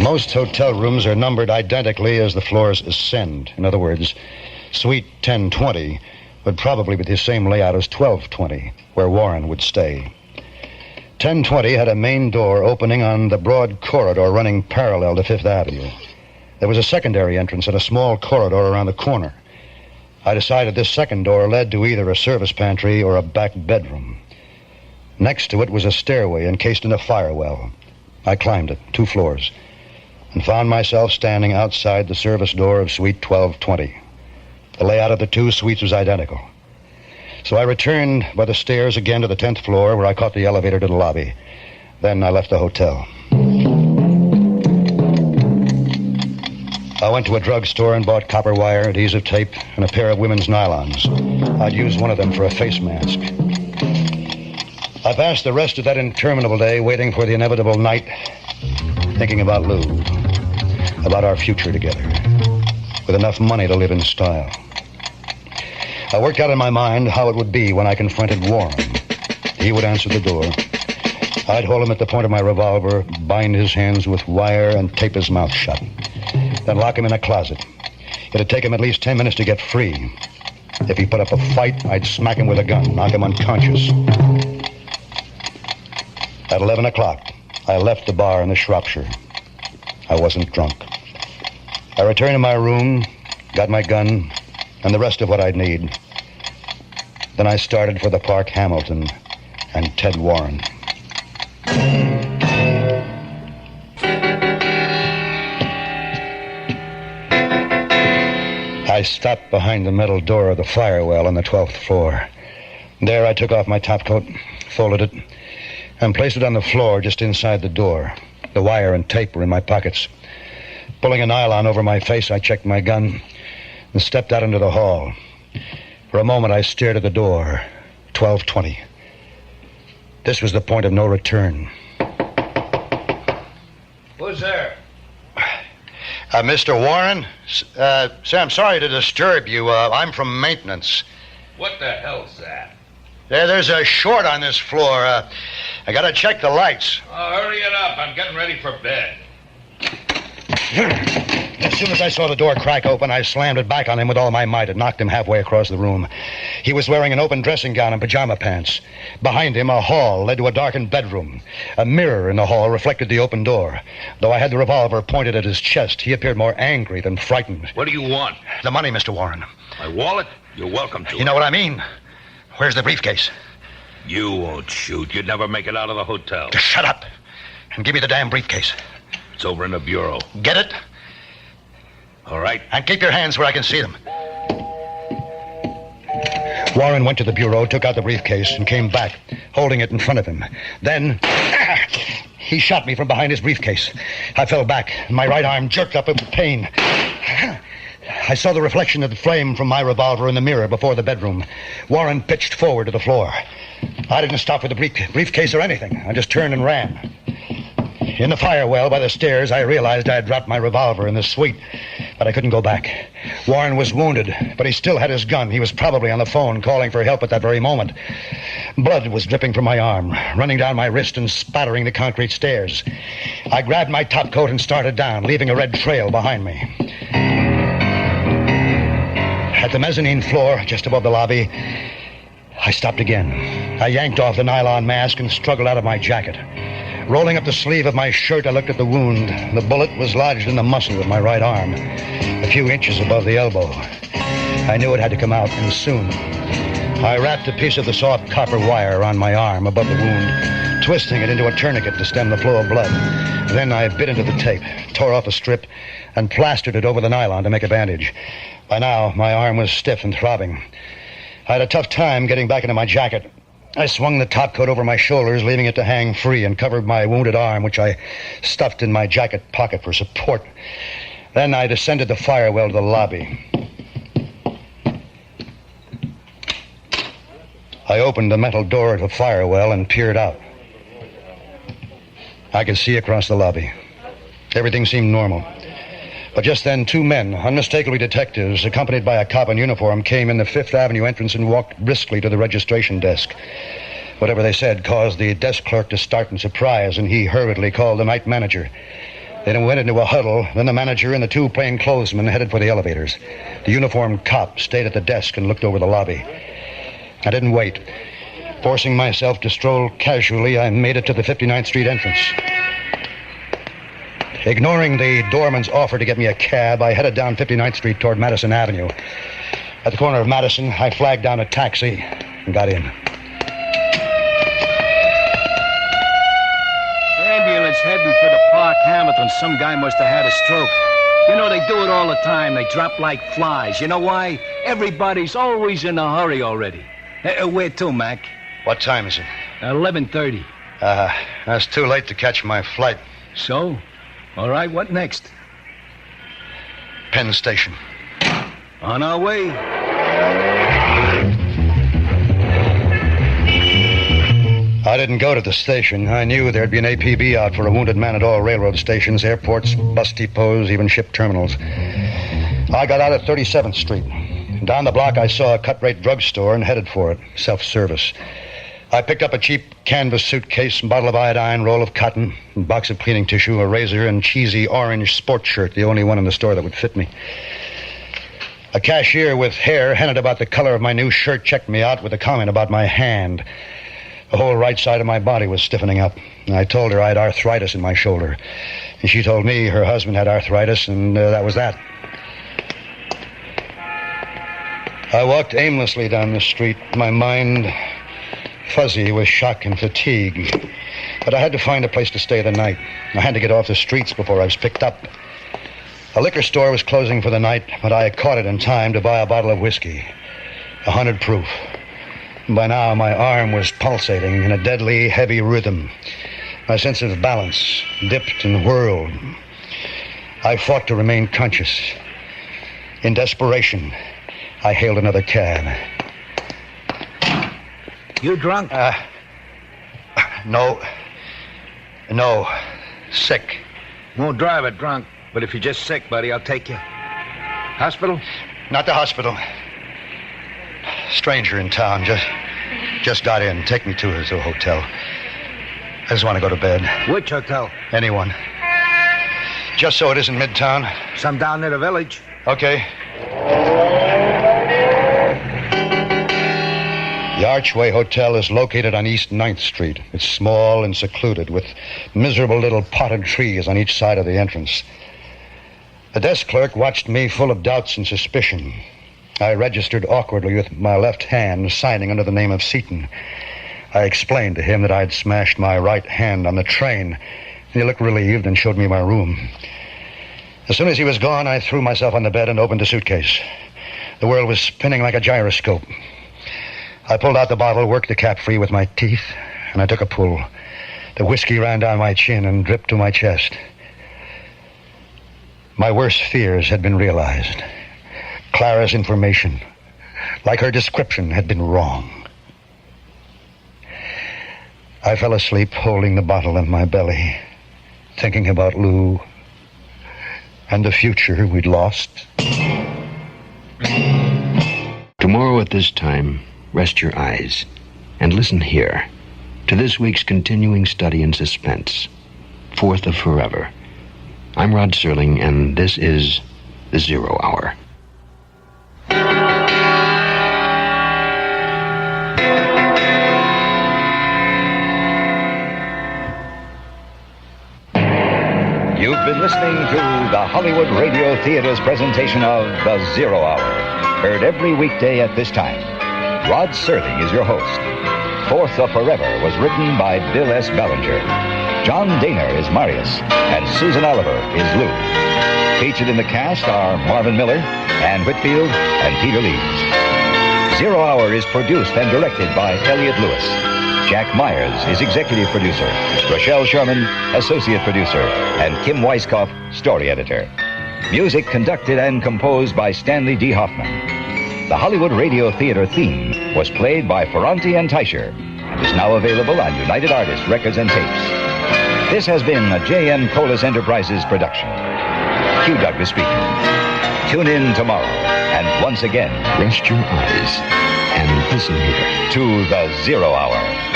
Most hotel rooms are numbered identically as the floors ascend. In other words, Suite 1020 would probably be the same layout as 1220, where Warren would stay. 1020 had a main door opening on the broad corridor running parallel to 5th Avenue. There was a secondary entrance and a small corridor around the corner. I decided this second door led to either a service pantry or a back bedroom. Next to it was a stairway encased in a fire well. I climbed it, 2 floors, and found myself standing outside the service door of Suite 1220. The layout of the 2 suites was identical. So I returned by the stairs again to the 10th floor, where I caught the elevator to the lobby. Then I left the hotel. I went to a drugstore and bought copper wire, adhesive tape, and a pair of women's nylons. I'd use one of them for a face mask. I passed the rest of that interminable day waiting for the inevitable night, thinking about Lou, about our future together, with enough money to live in style. I worked out in my mind how it would be when I confronted Warren. He would answer the door. I'd hold him at the point of my revolver, bind his hands with wire, and tape his mouth shut. Then lock him in a closet. It'd take him at least 10 minutes to get free. If he put up a fight, I'd smack him with a gun, knock him unconscious. At 11 o'clock, I left the bar in the Shropshire. I wasn't drunk. I returned to my room, got my gun, and the rest of what I'd need. Then I started for the Park Hamilton and Ted Warren. I stopped behind the metal door of the fire well on the 12th floor. There I took off my topcoat, folded it, and placed it on the floor just inside the door. The wire and tape were in my pockets. Pulling a nylon over my face, I checked my gun and stepped out into the hall. For a moment, I stared at the door. 1220. This was the point of no return. Who's there? Mr. Warren? Sir, I'm sorry to disturb you. I'm from maintenance. What the hell's that? There's a short on this floor. I gotta check the lights. Oh, hurry it up. I'm getting ready for bed. As soon as I saw the door crack open, I slammed it back on him with all my might and knocked him halfway across the room. He was wearing an open dressing gown and pajama pants. Behind him, a hall led to a darkened bedroom. A mirror in the hall reflected the open door. Though I had the revolver pointed at his chest, he appeared more angry than frightened. What do you want? The money, Mr. Warren. My wallet? You're welcome to it. You know what I mean? Where's the briefcase? You won't shoot. You'd never make it out of the hotel. Just shut up and give me the damn briefcase. It's over in the bureau. Get it? All right. And keep your hands where I can see them. Warren went to the bureau, took out the briefcase, and came back, holding it in front of him. Then, he shot me from behind his briefcase. I fell back, and my right arm jerked up with pain. I saw the reflection of the flame from my revolver in the mirror before the bedroom. Warren pitched forward to the floor. I didn't stop with the briefcase or anything. I just turned and ran. In the fire well by the stairs, I realized I had dropped my revolver in the suite, but I couldn't go back. Warren was wounded, but he still had his gun. He was probably on the phone calling for help at that very moment. Blood was dripping from my arm, running down my wrist and spattering the concrete stairs. I grabbed my topcoat and started down, leaving a red trail behind me. At the mezzanine floor, just above the lobby, I stopped again. I yanked off the nylon mask and struggled out of my jacket. Rolling up the sleeve of my shirt, I looked at the wound. The bullet was lodged in the muscle of my right arm, a few inches above the elbow. I knew it had to come out, and soon. I wrapped a piece of the soft copper wire around my arm above the wound, twisting it into a tourniquet to stem the flow of blood. Then I bit into the tape, tore off a strip, and plastered it over the nylon to make a bandage. By now, my arm was stiff and throbbing. I had a tough time getting back into my jacket. I swung the topcoat over my shoulders, leaving it to hang free, and covered my wounded arm, which I stuffed in my jacket pocket for support. Then I descended the firewell to the lobby. I opened the metal door to the firewell and peered out. I could see across the lobby. Everything seemed normal. But just then, two men, unmistakably detectives, accompanied by a cop in uniform, came in the Fifth Avenue entrance and walked briskly to the registration desk. Whatever they said caused the desk clerk to start in surprise, and he hurriedly called the night manager. They went into a huddle. Then the manager and the two plainclothesmen headed for the elevators. The uniformed cop stayed at the desk and looked over the lobby. I didn't wait. Forcing myself to stroll casually, I made it to the 59th Street entrance. Ignoring the doorman's offer to get me a cab, I headed down 59th Street toward Madison Avenue. At the corner of Madison, I flagged down a taxi and got in. Ambulance heading for the Park Hamilton. Some guy must have had a stroke. You know, they do it all the time. They drop like flies. You know why? Everybody's always in a hurry already. Where to, Mac? What time is it? 11:30. That's too late to catch my flight. So? All right, what next? Penn Station. On our way. I didn't go to the station. I knew there'd be an APB out for a wounded man at all railroad stations, airports, bus depots, even ship terminals. I got out at 37th Street. Down the block, I saw a cut-rate drugstore and headed for it, self-service. I picked up a cheap canvas suitcase, bottle of iodine, roll of cotton, a box of cleaning tissue, a razor, and cheesy orange sports shirt, the only one in the store that would fit me. A cashier with hair hinted about the color of my new shirt checked me out with a comment about my hand. The whole right side of my body was stiffening up. I told her I had arthritis in my shoulder. And she told me her husband had arthritis, and that was that. I walked aimlessly down the street, my mind fuzzy with shock and fatigue. But I had to find a place to stay the night. I had to get off the streets before I was picked up. A liquor store was closing for the night, but I caught it in time to buy a bottle of whiskey, 100 proof. By now, my arm was pulsating in a deadly, heavy rhythm. My sense of balance dipped and whirled. I fought to remain conscious. In desperation, I hailed another cab. You drunk? No. Sick. Won't drive it drunk. But if you're just sick, buddy, I'll take you. Hospital? Not the hospital. Stranger in town. Just got in. Take me to the hotel. I just want to go to bed. Which hotel? Anyone. Just so it isn't Midtown. Some down near the village. Okay. The Archway Hotel is located on East 9th Street. It's small and secluded, with miserable little potted trees on each side of the entrance. The desk clerk watched me full of doubts and suspicion. I registered awkwardly with my left hand, signing under the name of Seaton. I explained to him that I'd smashed my right hand on the train. He looked relieved and showed me my room. As soon as he was gone, I threw myself on the bed and opened the suitcase. The world was spinning like a gyroscope. I pulled out the bottle, worked the cap free with my teeth, and I took a pull. The whiskey ran down my chin and dripped to my chest. My worst fears had been realized. Clara's information, like her description, had been wrong. I fell asleep holding the bottle in my belly, thinking about Lou and the future we'd lost. Tomorrow at this time, rest your eyes and listen here to this week's continuing study in suspense, Fourth of Forever. I'm Rod Serling, and this is The Zero Hour. You've been listening to the Hollywood Radio Theater's presentation of The Zero Hour, heard every weekday at this time. Rod Serling is your host. Fourth of Forever was written by Bill S. Ballinger. John Daner is Marius, and Susan Oliver is Lou. Featured in the cast are Marvin Miller, Ann Whitfield, and Peter Leeds. Zero Hour is produced and directed by Elliot Lewis. Jack Myers is executive producer. Rochelle Sherman, associate producer. And Kim Weiskopf, story editor. Music conducted and composed by Stanley D. Hoffman. The Hollywood Radio Theater theme was played by Ferranti and Teicher and is now available on United Artists Records and Tapes. This has been a J.M. Colas Enterprises production. Hugh Douglas speaking. Tune in tomorrow, and once again, Rest your eyes and listen here to the Zero Hour.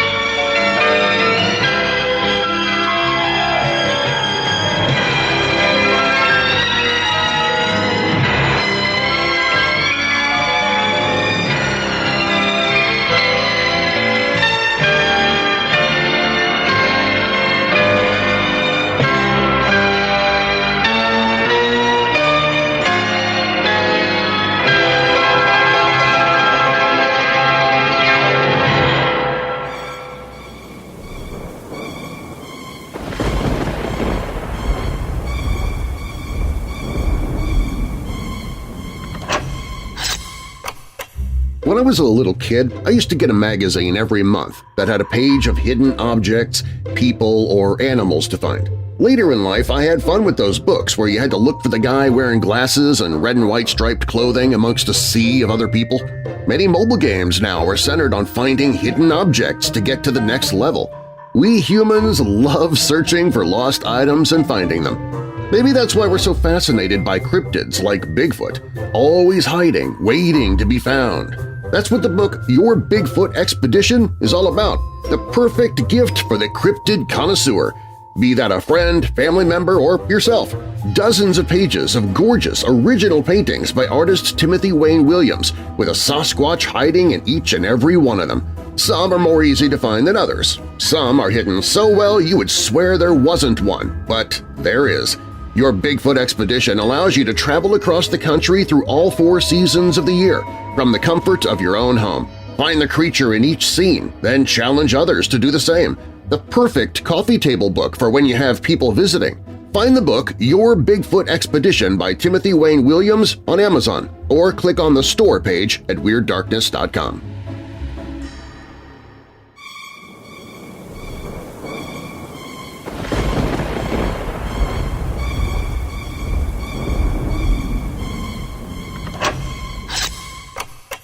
When I was a little kid, I used to get a magazine every month that had a page of hidden objects, people, or animals to find. Later in life, I had fun with those books where you had to look for the guy wearing glasses and red and white striped clothing amongst a sea of other people. Many mobile games now are centered on finding hidden objects to get to the next level. We humans love searching for lost items and finding them. Maybe that's why we're so fascinated by cryptids like Bigfoot, always hiding, waiting to be found. That's what the book Your Bigfoot Expedition is all about, the perfect gift for the cryptid connoisseur, be that a friend, family member, or yourself. Dozens of pages of gorgeous, original paintings by artist Timothy Wayne Williams, with a Sasquatch hiding in each and every one of them. Some are more easy to find than others. Some are hidden so well you would swear there wasn't one, but there is. Your Bigfoot Expedition allows you to travel across the country through all 4 seasons of the year, from the comfort of your own home. Find the creature in each scene, then challenge others to do the same. The perfect coffee table book for when you have people visiting. Find the book Your Bigfoot Expedition by Timothy Wayne Williams on Amazon, or click on the store page at WeirdDarkness.com.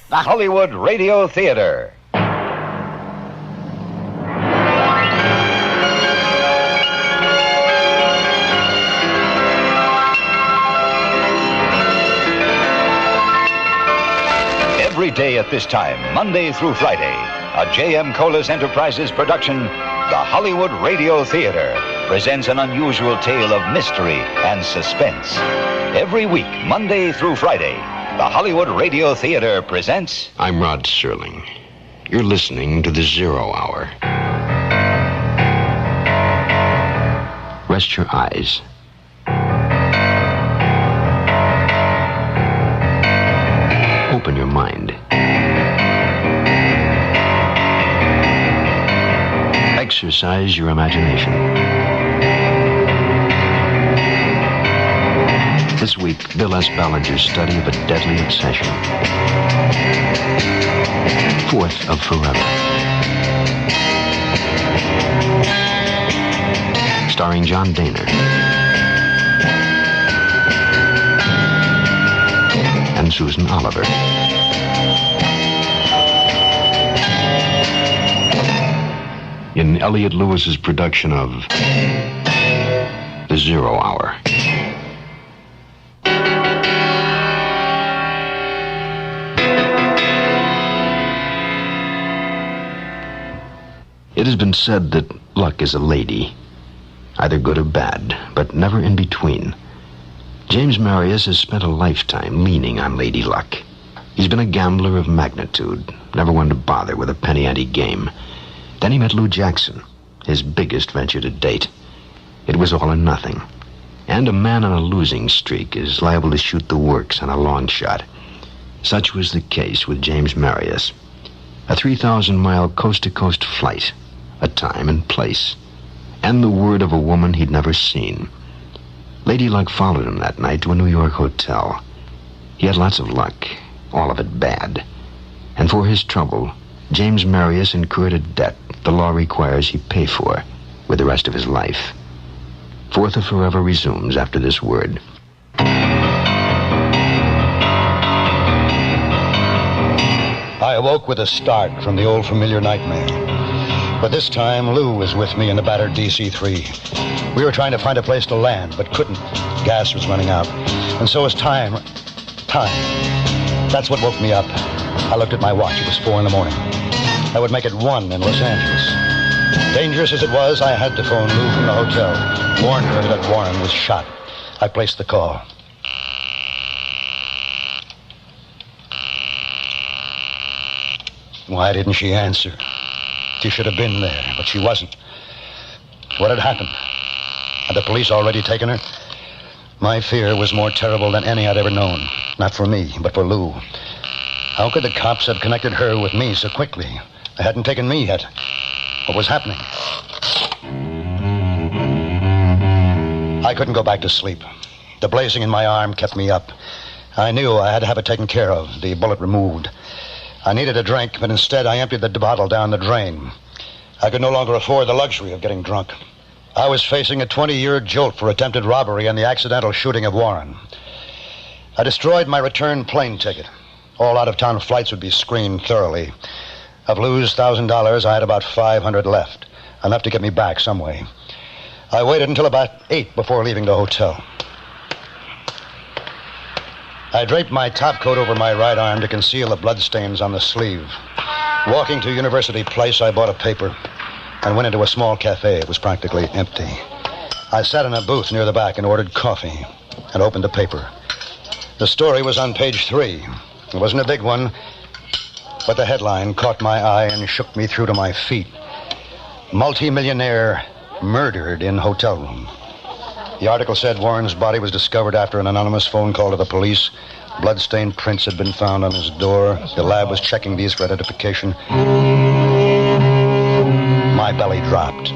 The Hollywood Radio Theater. Every day at this time, Monday through Friday, a J.M. Colas Enterprises production, the Hollywood Radio Theater presents an unusual tale of mystery and suspense. Every week, Monday through Friday, the Hollywood Radio Theater presents... I'm Rod Serling. You're listening to the Zero Hour. Rest your eyes. Open your mind. Exercise your imagination. This week, Bill S. Ballinger's study of a deadly obsession. 4th of Forever. Starring John Daner. And Susan Oliver. In Elliot Lewis's production of The Zero Hour. It has been said that luck is a lady, either good or bad, but never in between. James Marius has spent a lifetime leaning on Lady Luck. He's been a gambler of magnitude, never one to bother with a penny ante game. Then he met Lou Jackson, his biggest venture to date. It was all or nothing. And a man on a losing streak is liable to shoot the works on a long shot. Such was the case with James Marius. A 3,000-mile coast-to-coast flight, a time and place, and the word of a woman he'd never seen. Lady Luck followed him that night to a New York hotel. He had lots of luck, all of it bad. And for his trouble, James Marius incurred a debt the law requires he pay for with the rest of his life. Fourth of Forever resumes after this word. I awoke with a start from the old familiar nightmare. But this time, Lou was with me in the battered DC-3. We were trying to find a place to land, but couldn't. Gas was running out. And so was time. That's what woke me up. I looked at my watch. It was 4 a.m. That would make it 1 in Los Angeles. Dangerous as it was, I had to phone Lou from the hotel. Warned her that Warren was shot. I placed the call. Why didn't she answer? She should have been there, but she wasn't. What had happened? Had the police already taken her? My fear was more terrible than any I'd ever known. Not for me, but for Lou. How could the cops have connected her with me so quickly? They hadn't taken me yet. What was happening? I couldn't go back to sleep. The blazing in my arm kept me up. I knew I had to have it taken care of, the bullet removed. I needed a drink, but instead I emptied the bottle down the drain. I could no longer afford the luxury of getting drunk. I was facing a 20-year jolt for attempted robbery and the accidental shooting of Warren. I destroyed my return plane ticket. All out-of-town flights would be screened thoroughly. Of Lou's $1,000, I had about $500 left, enough to get me back some way. I waited until about 8 before leaving the hotel. I draped my topcoat over my right arm to conceal the bloodstains on the sleeve. Walking to University Place, I bought a paper and went into a small cafe. It was practically empty. I sat in a booth near the back and ordered coffee and opened the paper. The story was on page 3. It wasn't a big one, but the headline caught my eye and shook me through to my feet. Multi-millionaire murdered in hotel room. The article said Warren's body was discovered after an anonymous phone call to the police. Bloodstained prints had been found on his door. The lab was checking these for identification. My belly dropped.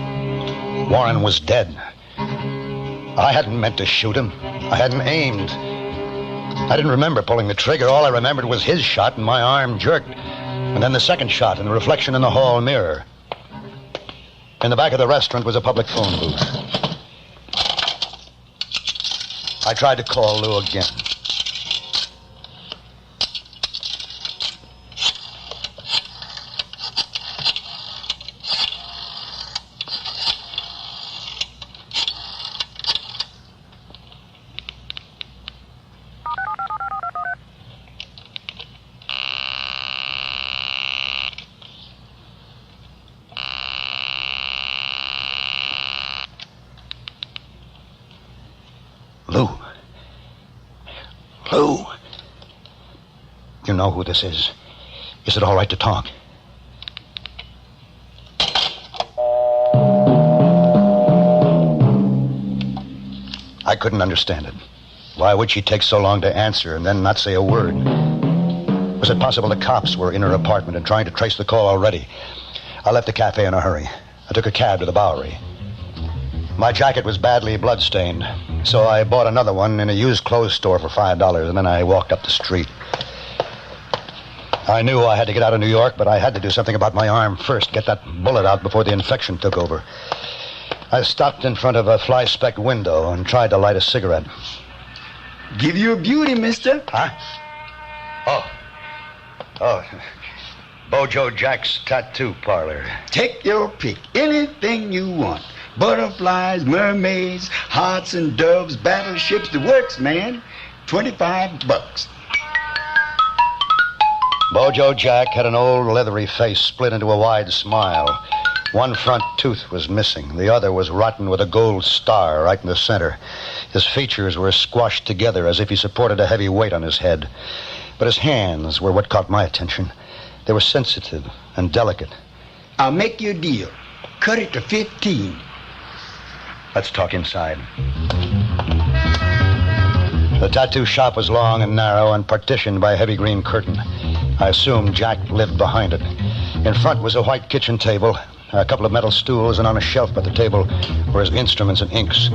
Warren was dead. I hadn't meant to shoot him. I hadn't aimed. I didn't remember pulling the trigger. All I remembered was his shot and my arm jerked. And then the second shot and the reflection in the hall mirror. In the back of the restaurant was a public phone booth. I tried to call Lou again. Lou. You know who this is. Is it all right to talk? I couldn't understand it. Why would she take so long to answer and then not say a word? Was it possible the cops were in her apartment and trying to trace the call already? I left the cafe in a hurry. I took a cab to the Bowery. My jacket was badly bloodstained, so I bought another one in a used clothes store for $5, and then I walked up the street. I knew I had to get out of New York, but I had to do something about my arm first, get that bullet out before the infection took over. I stopped in front of a fly-specked window and tried to light a cigarette. Give you a beauty, mister. Huh? Oh, Bojo Jack's tattoo parlor. Take your pick. Anything you want. Butterflies, mermaids, hearts and doves, battleships, the works, man. $25. Bojo Jack had an old leathery face split into a wide smile. One front tooth was missing. The other was rotten with a gold star right in the center. His features were squashed together as if he supported a heavy weight on his head. But his hands were what caught my attention. They were sensitive and delicate. I'll make you a deal. Cut it to 15. Let's talk inside. The tattoo shop was long and narrow and partitioned by a heavy green curtain. I assumed Jack lived behind it. In front was a white kitchen table, a couple of metal stools, and on a shelf by the table were his instruments and inks.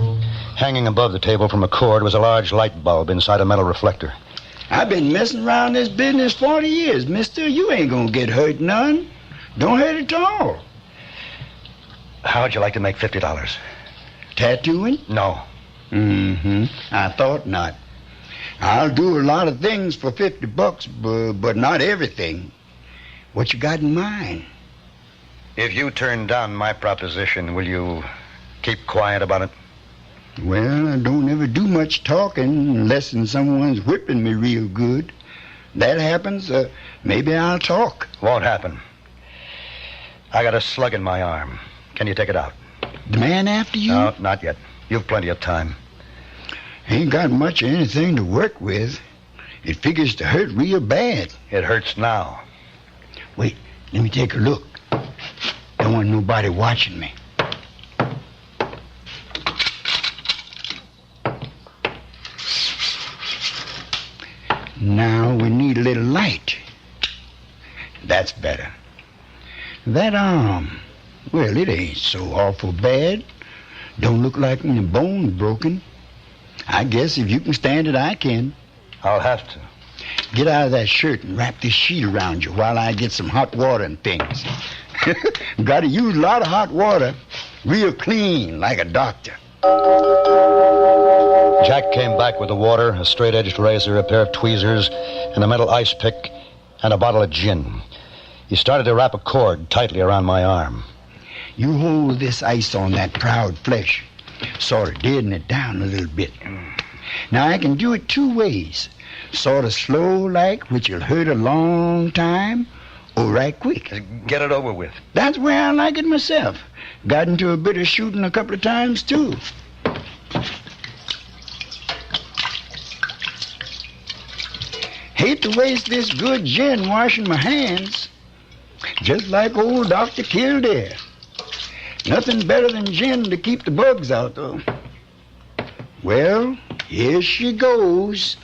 Hanging above the table from a cord was a large light bulb inside a metal reflector. I've been messing around this business 40 years, mister. You ain't gonna get hurt none. Don't hurt at all. How'd you like to make $50? Tattooing? No. Mm-hmm. I thought not. I'll do a lot of things for $50, but not everything. What you got in mind? If you turn down my proposition, will you keep quiet about it? Well, I don't ever do much talking unless someone's whipping me real good. That happens, maybe I'll talk. Won't happen. I got a slug in my arm. Can you take it out? The man after you? No, not yet. You've plenty of time. Ain't got much of anything to work with. It figures to hurt real bad. It hurts now. Wait, let me take a look. Don't want nobody watching me. Now we need a little light. That's better. That arm, well, it ain't so awful bad. Don't look like any bone broken. I guess if you can stand it, I can. I'll have to. Get out of that shirt and wrap this sheet around you while I get some hot water and things. Gotta use a lot of hot water. Real clean, like a doctor. Jack came back with the water, a straight-edged razor, a pair of tweezers, and a metal ice pick, and a bottle of gin. He started to wrap a cord tightly around my arm. You hold this ice on that proud flesh, sort of deaden it down a little bit. Now, I can do it two ways. Sort of slow-like, which'll hurt a long time, or right quick. Get it over with. That's where I like it myself. Got into a bit of shooting a couple of times, too. Hate to waste this good gin washing my hands. Just like old Dr. Kildare. Nothing better than gin to keep the bugs out, though. Well, here she goes.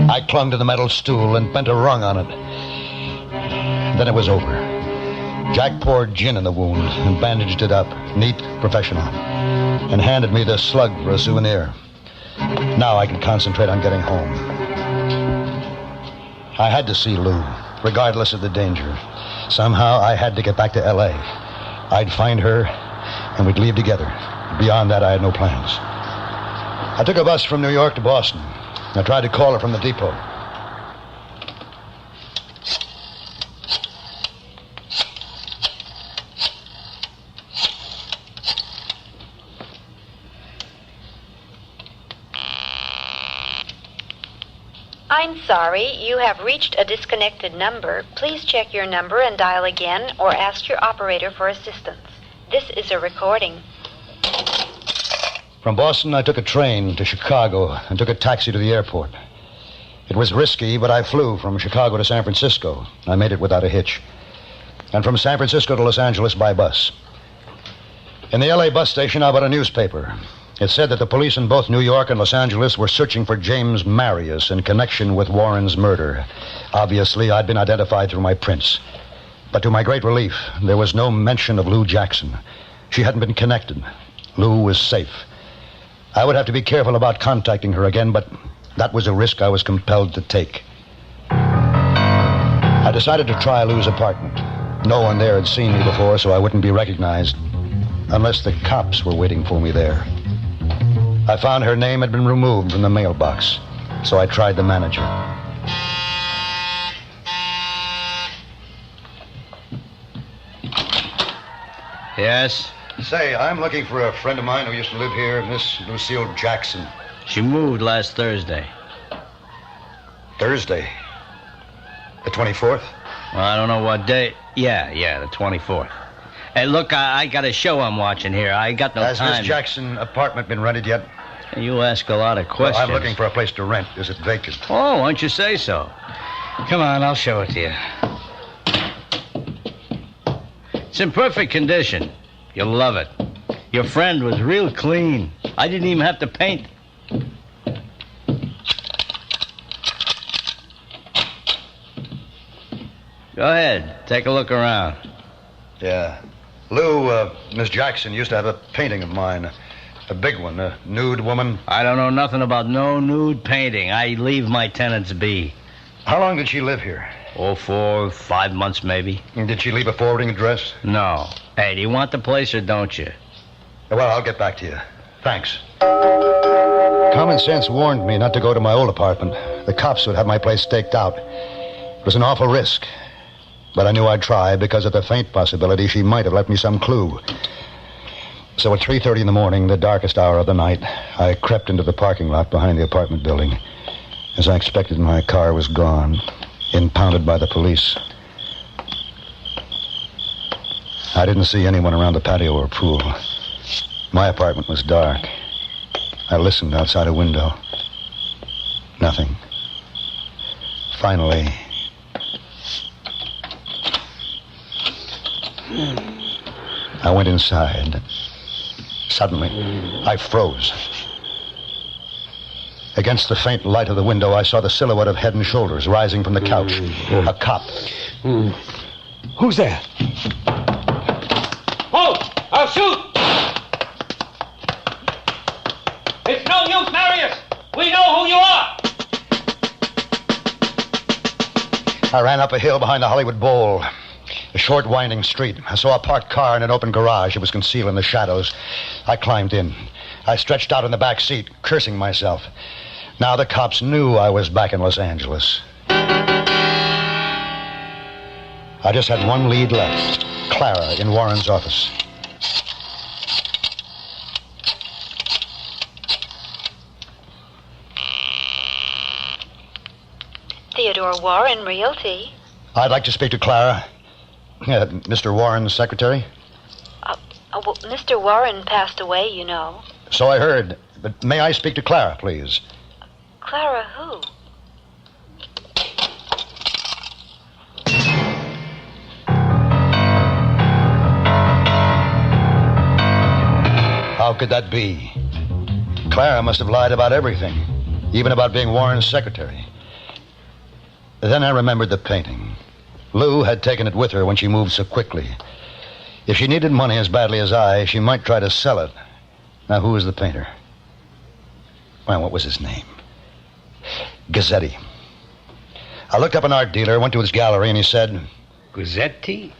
I clung to the metal stool and bent a rung on it. Then it was over. Jack poured gin in the wound and bandaged it up, neat, professional, and handed me the slug for a souvenir. Now I could concentrate on getting home. I had to see Lou, regardless of the danger. Somehow I had to get back to L.A. I'd find her, and we'd leave together. Beyond that, I had no plans. I took a bus from New York to Boston. I tried to call her from the depot. I'm sorry, you have reached a disconnected number. Please check your number and dial again or ask your operator for assistance. This is a recording. From Boston, I took a train to Chicago and took a taxi to the airport. It was risky, but I flew from Chicago to San Francisco. I made it without a hitch. And from San Francisco to Los Angeles by bus. In the L.A. bus station, I bought a newspaper. It said that the police in both New York and Los Angeles were searching for James Marius in connection with Warren's murder. Obviously, I'd been identified through my prints. But to my great relief, there was no mention of Lou Jackson. She hadn't been connected. Lou was safe. I would have to be careful about contacting her again, but that was a risk I was compelled to take. I decided to try Lou's apartment. No one there had seen me before, so I wouldn't be recognized, unless the cops were waiting for me there. I found her name had been removed from the mailbox, so I tried the manager. Yes? Say, I'm looking for a friend of mine who used to live here, Miss Lucille Jackson. She moved last Thursday. Thursday? The 24th? Well, I don't know what day. Yeah, the 24th. Hey, look, I got a show I'm watching here. I got no time. Has Miss Jackson's apartment been rented yet? You ask a lot of questions. Well, I'm looking for a place to rent. Is it vacant? Oh, why don't you say so? Come on, I'll show it to you. It's in perfect condition. You'll love it. Your friend was real clean. I didn't even have to paint. Go ahead. Take a look around. Yeah. Lou, Miss Jackson used to have a painting of mine. A big one, a nude woman. I don't know nothing about no nude painting. I leave my tenants be. How long did she live here? 4, 5 months maybe. And did she leave a forwarding address? No. Hey, do you want the place or don't you? Well, I'll get back to you. Thanks. Common sense warned me not to go to my old apartment. The cops would have my place staked out. It was an awful risk. But I knew I'd try because of the faint possibility she might have left me some clue. So at 3:30 in the morning, the darkest hour of the night, I crept into the parking lot behind the apartment building. As I expected, my car was gone, impounded by the police. I didn't see anyone around the patio or pool. My apartment was dark. I listened outside a window. Nothing. Finally... I went inside. Suddenly, I froze. Against the faint light of the window, I saw the silhouette of head and shoulders rising from the couch. A cop. Who's there? Halt! I'll shoot! It's no use, Marius! We know who you are! I ran up a hill behind the Hollywood Bowl. A short, winding street. I saw a parked car in an open garage. It was concealed in the shadows. I climbed in. I stretched out in the back seat, cursing myself. Now the cops knew I was back in Los Angeles. I just had one lead left. Clara in Warren's office. Theodore Warren, Realty. I'd like to speak to Clara. Mr. Warren's secretary? Well, Mr. Warren passed away, you know. So I heard. But may I speak to Clara, please? Clara who? How could that be? Clara must have lied about everything, even about being Warren's secretary. Then I remembered the painting. Lou had taken it with her when she moved so quickly. If she needed money as badly as I, she might try to sell it. Now, who was the painter? Well, what was his name? Gazzetti. I looked up an art dealer, went to his gallery, and he said... Gazzetti?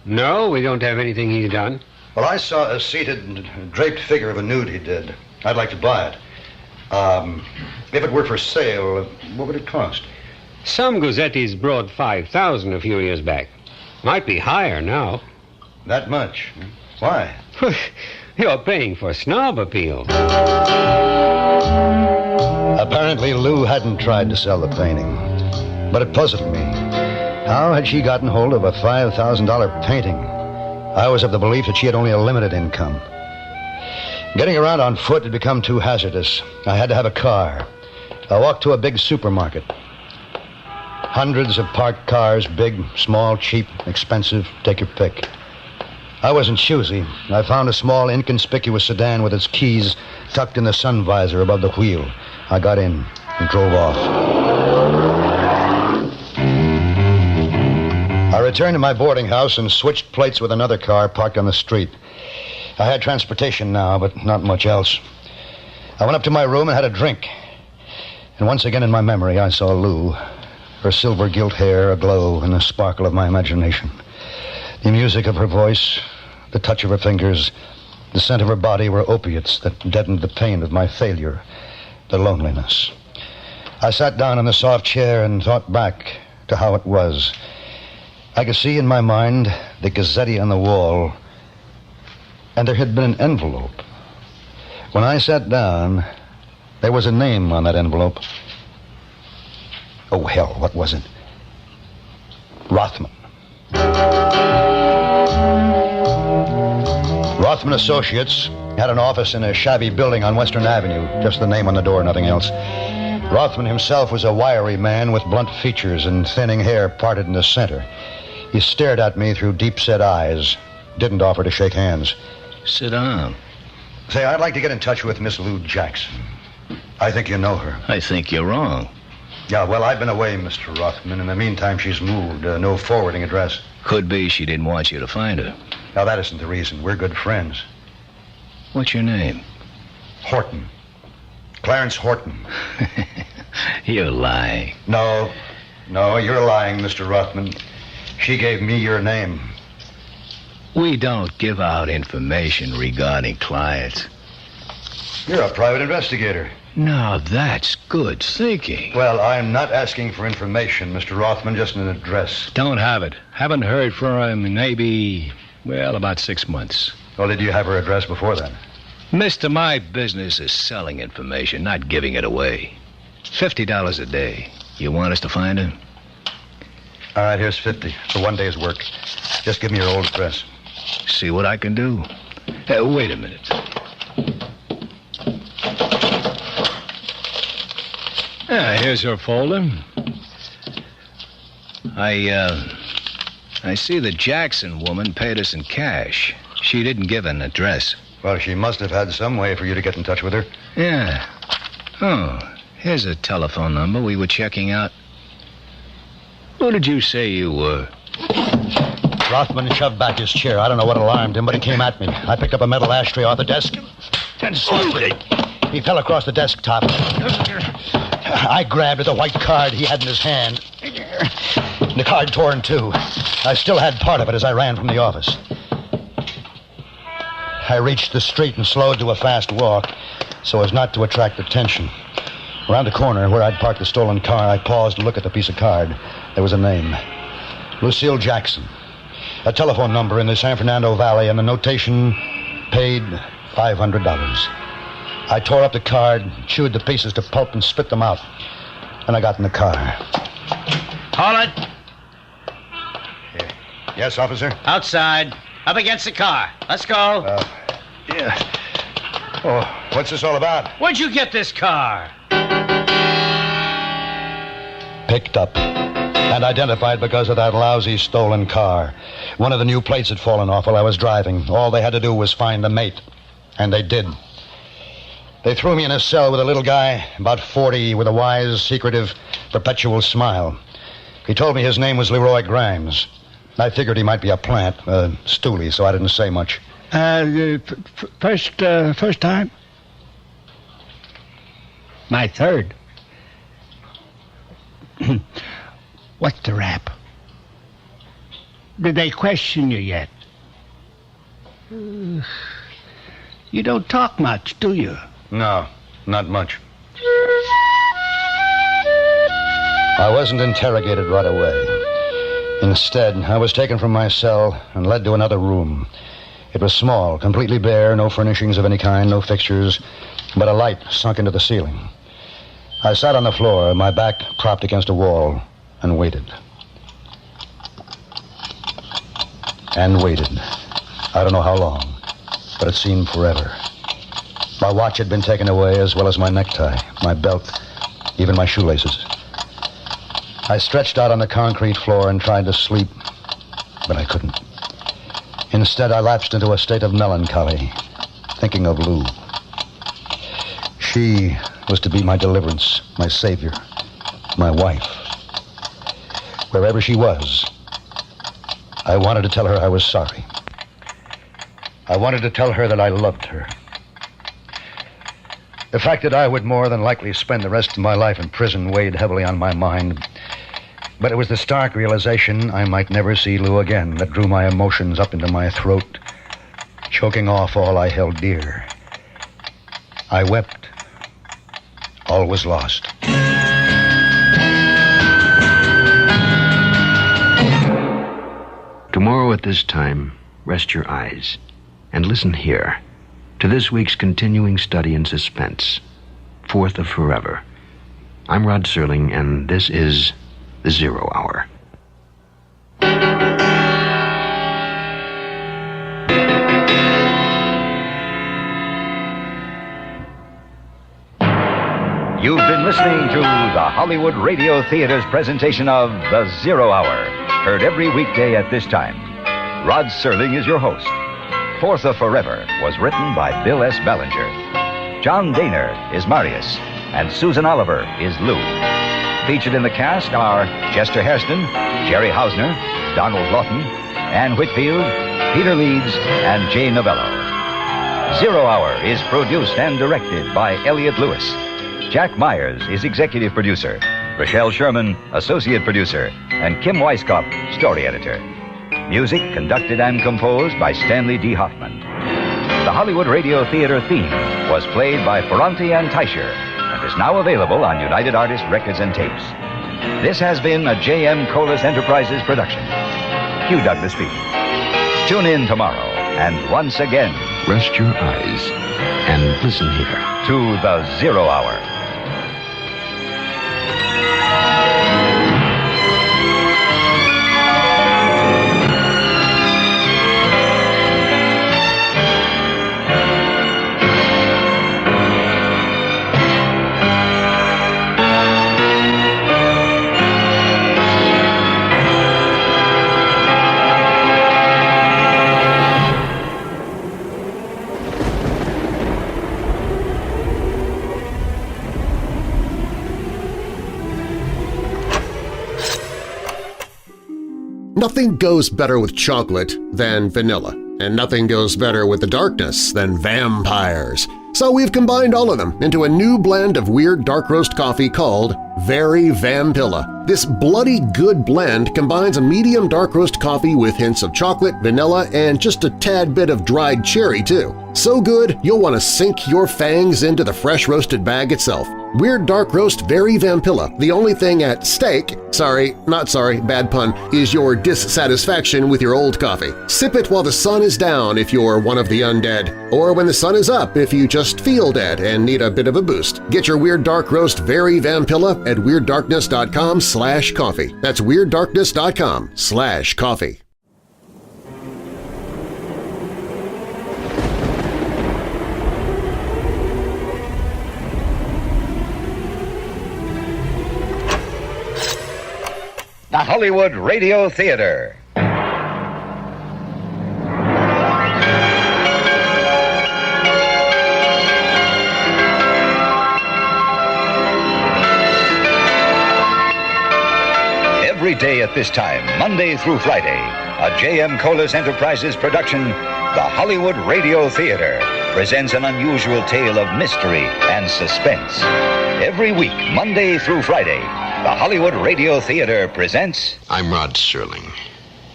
No, we don't have anything he's done. Well, I saw a seated, draped figure of a nude he did. I'd like to buy it. If it were for sale, what would it cost? Some Gazzettis brought 5,000 a few years back. Might be higher now. That much? Why? You're paying for snob appeal. Apparently, Lou hadn't tried to sell the painting. But it puzzled me. How had she gotten hold of a $5,000 painting? I was of the belief that she had only a limited income. Getting around on foot had become too hazardous. I had to have a car. I walked to a big supermarket. Hundreds of parked cars, big, small, cheap, expensive, take your pick. I wasn't choosy. I found a small, inconspicuous sedan with its keys tucked in the sun visor above the wheel. I got in and drove off. I returned to my boarding house and switched plates with another car parked on the street. I had transportation now, but not much else. I went up to my room and had a drink. And once again in my memory, I saw Lou. Her silver gilt hair aglow in the sparkle of my imagination. The music of her voice, the touch of her fingers, the scent of her body were opiates that deadened the pain of my failure, the loneliness. I sat down in the soft chair and thought back to how it was. I could see in my mind the Gazzetti on the wall, and there had been an envelope. When I sat down, there was a name on that envelope. Oh, hell, what was it? Rothman. Rothman Associates had an office in a shabby building on Western Avenue, just the name on the door, nothing else. Rothman himself was a wiry man with blunt features and thinning hair parted in the center. He stared at me through deep-set eyes, didn't offer to shake hands. Sit down. Say, I'd like to get in touch with Miss Lou Jackson. I think you know her. I think you're wrong. Yeah, well, I've been away, Mr. Rothman. In the meantime, she's moved. No forwarding address. Could be she didn't want you to find her. Now, that isn't the reason. We're good friends. What's your name? Horton. Clarence Horton. You're lying. No, you're lying, Mr. Rothman. She gave me your name. We don't give out information regarding clients. You're a private investigator. Now, that's good thinking. Well, I'm not asking for information, Mr. Rothman, just an address. Don't have it. Haven't heard from him in maybe, about 6 months. Well, did you have her address before that? Mister, my business is selling information, not giving it away. $50 a day. You want us to find him? All right, here's 50 for one day's work. Just give me your old address. See what I can do. Wait a minute. Here's her folder. I see the Jackson woman paid us in cash. She didn't give an address. Well, she must have had some way for you to get in touch with her. Yeah. Oh, here's a telephone number we were checking out. Who did you say you were? Rothman shoved back his chair. I don't know what alarmed him, but he came at me. I picked up a metal ashtray off the desk and slammed it. He fell across the desktop. I grabbed at the white card he had in his hand. The card tore in two. I still had part of it as I ran from the office. I reached the street and slowed to a fast walk so as not to attract attention. Around the corner where I'd parked the stolen car, I paused to look at the piece of card. There was a name. Lucille Jackson. A telephone number in the San Fernando Valley, and the notation, paid $500. I tore up the card, chewed the pieces to pulp, and spit them out. Then I got in the car. Hold it. Yes, officer? Outside. Up against the car. Let's go. Yeah. Oh, what's this all about? Where'd you get this car? Picked up and identified because of that lousy stolen car. One of the new plates had fallen off while I was driving. All they had to do was find the mate. And they did. They threw me in a cell with a little guy, about 40, with a wise, secretive, perpetual smile. He told me his name was Leroy Grimes. I figured he might be a plant, a stoolie, so I didn't say much. First time? My third. What's the rap? Did they question you yet? You don't talk much, do you? No, not much. I wasn't interrogated right away. Instead, I was taken from my cell and led to another room. It was small, completely bare, no furnishings of any kind, no fixtures, but a light sunk into the ceiling. I sat on the floor, my back propped against a wall, and waited. And waited. I don't know how long, but it seemed forever. My watch had been taken away, as well as my necktie, my belt, even my shoelaces. I stretched out on the concrete floor and tried to sleep, but I couldn't. Instead, I lapsed into a state of melancholy, thinking of Lou. She was to be my deliverance, my savior, my wife. Wherever she was, I wanted to tell her I was sorry. I wanted to tell her that I loved her. The fact that I would more than likely spend the rest of my life in prison weighed heavily on my mind. But it was the stark realization I might never see Lou again that drew my emotions up into my throat, choking off all I held dear. I wept. All was lost. Tomorrow at this time, rest your eyes and listen here to this week's continuing study in suspense, Fourth of Forever. I'm Rod Serling, and this is The 0 Hour. You've been listening to the Hollywood Radio Theater's presentation of The 0 Hour, heard every weekday at this time. Rod Serling is your host. Fourth of Forever was written by Bill S. Ballinger. John Daner is Marius, and Susan Oliver is Lou. Featured in the cast are Chester Hairston, Jerry Hausner, Donald Lawton, Ann Whitfield, Peter Leeds, and Jay Novello. 0 Hour is produced and directed by Elliot Lewis. Jack Myers is executive producer. Rochelle Sherman, associate producer. And Kim Weiskopf, story editor. Music conducted and composed by Stanley D. Hoffman. The Hollywood Radio Theater theme was played by Ferranti and Teicher and is now available on United Artists Records and Tapes. This has been a J.M. Colas Enterprises production. Hugh Douglas speaking. Tune in tomorrow, and once again, rest your eyes and listen here to the 0 Hour. Nothing goes better with chocolate than vanilla, and nothing goes better with the darkness than vampires. So we've combined all of them into a new blend of weird dark roast coffee called Very Vampilla. This bloody good blend combines a medium dark roast coffee with hints of chocolate, vanilla, and just a tad bit of dried cherry, too. So good, you'll want to sink your fangs into the fresh roasted bag itself. Weird Dark Roast Very Vampilla, the only thing at stake – bad pun – is your dissatisfaction with your old coffee. Sip it while the sun is down if you're one of the undead, or when the sun is up if you just feel dead and need a bit of a boost. Get your Weird Dark Roast Very Vampilla at WeirdDarkness.com/coffee. That's WeirdDarkness.com/coffee. The Hollywood Radio Theater. Every day at this time, Monday through Friday, a J.M. Colas Enterprises production, the Hollywood Radio Theater presents an unusual tale of mystery and suspense. Every week, Monday through Friday, the Hollywood Radio Theater presents... I'm Rod Serling.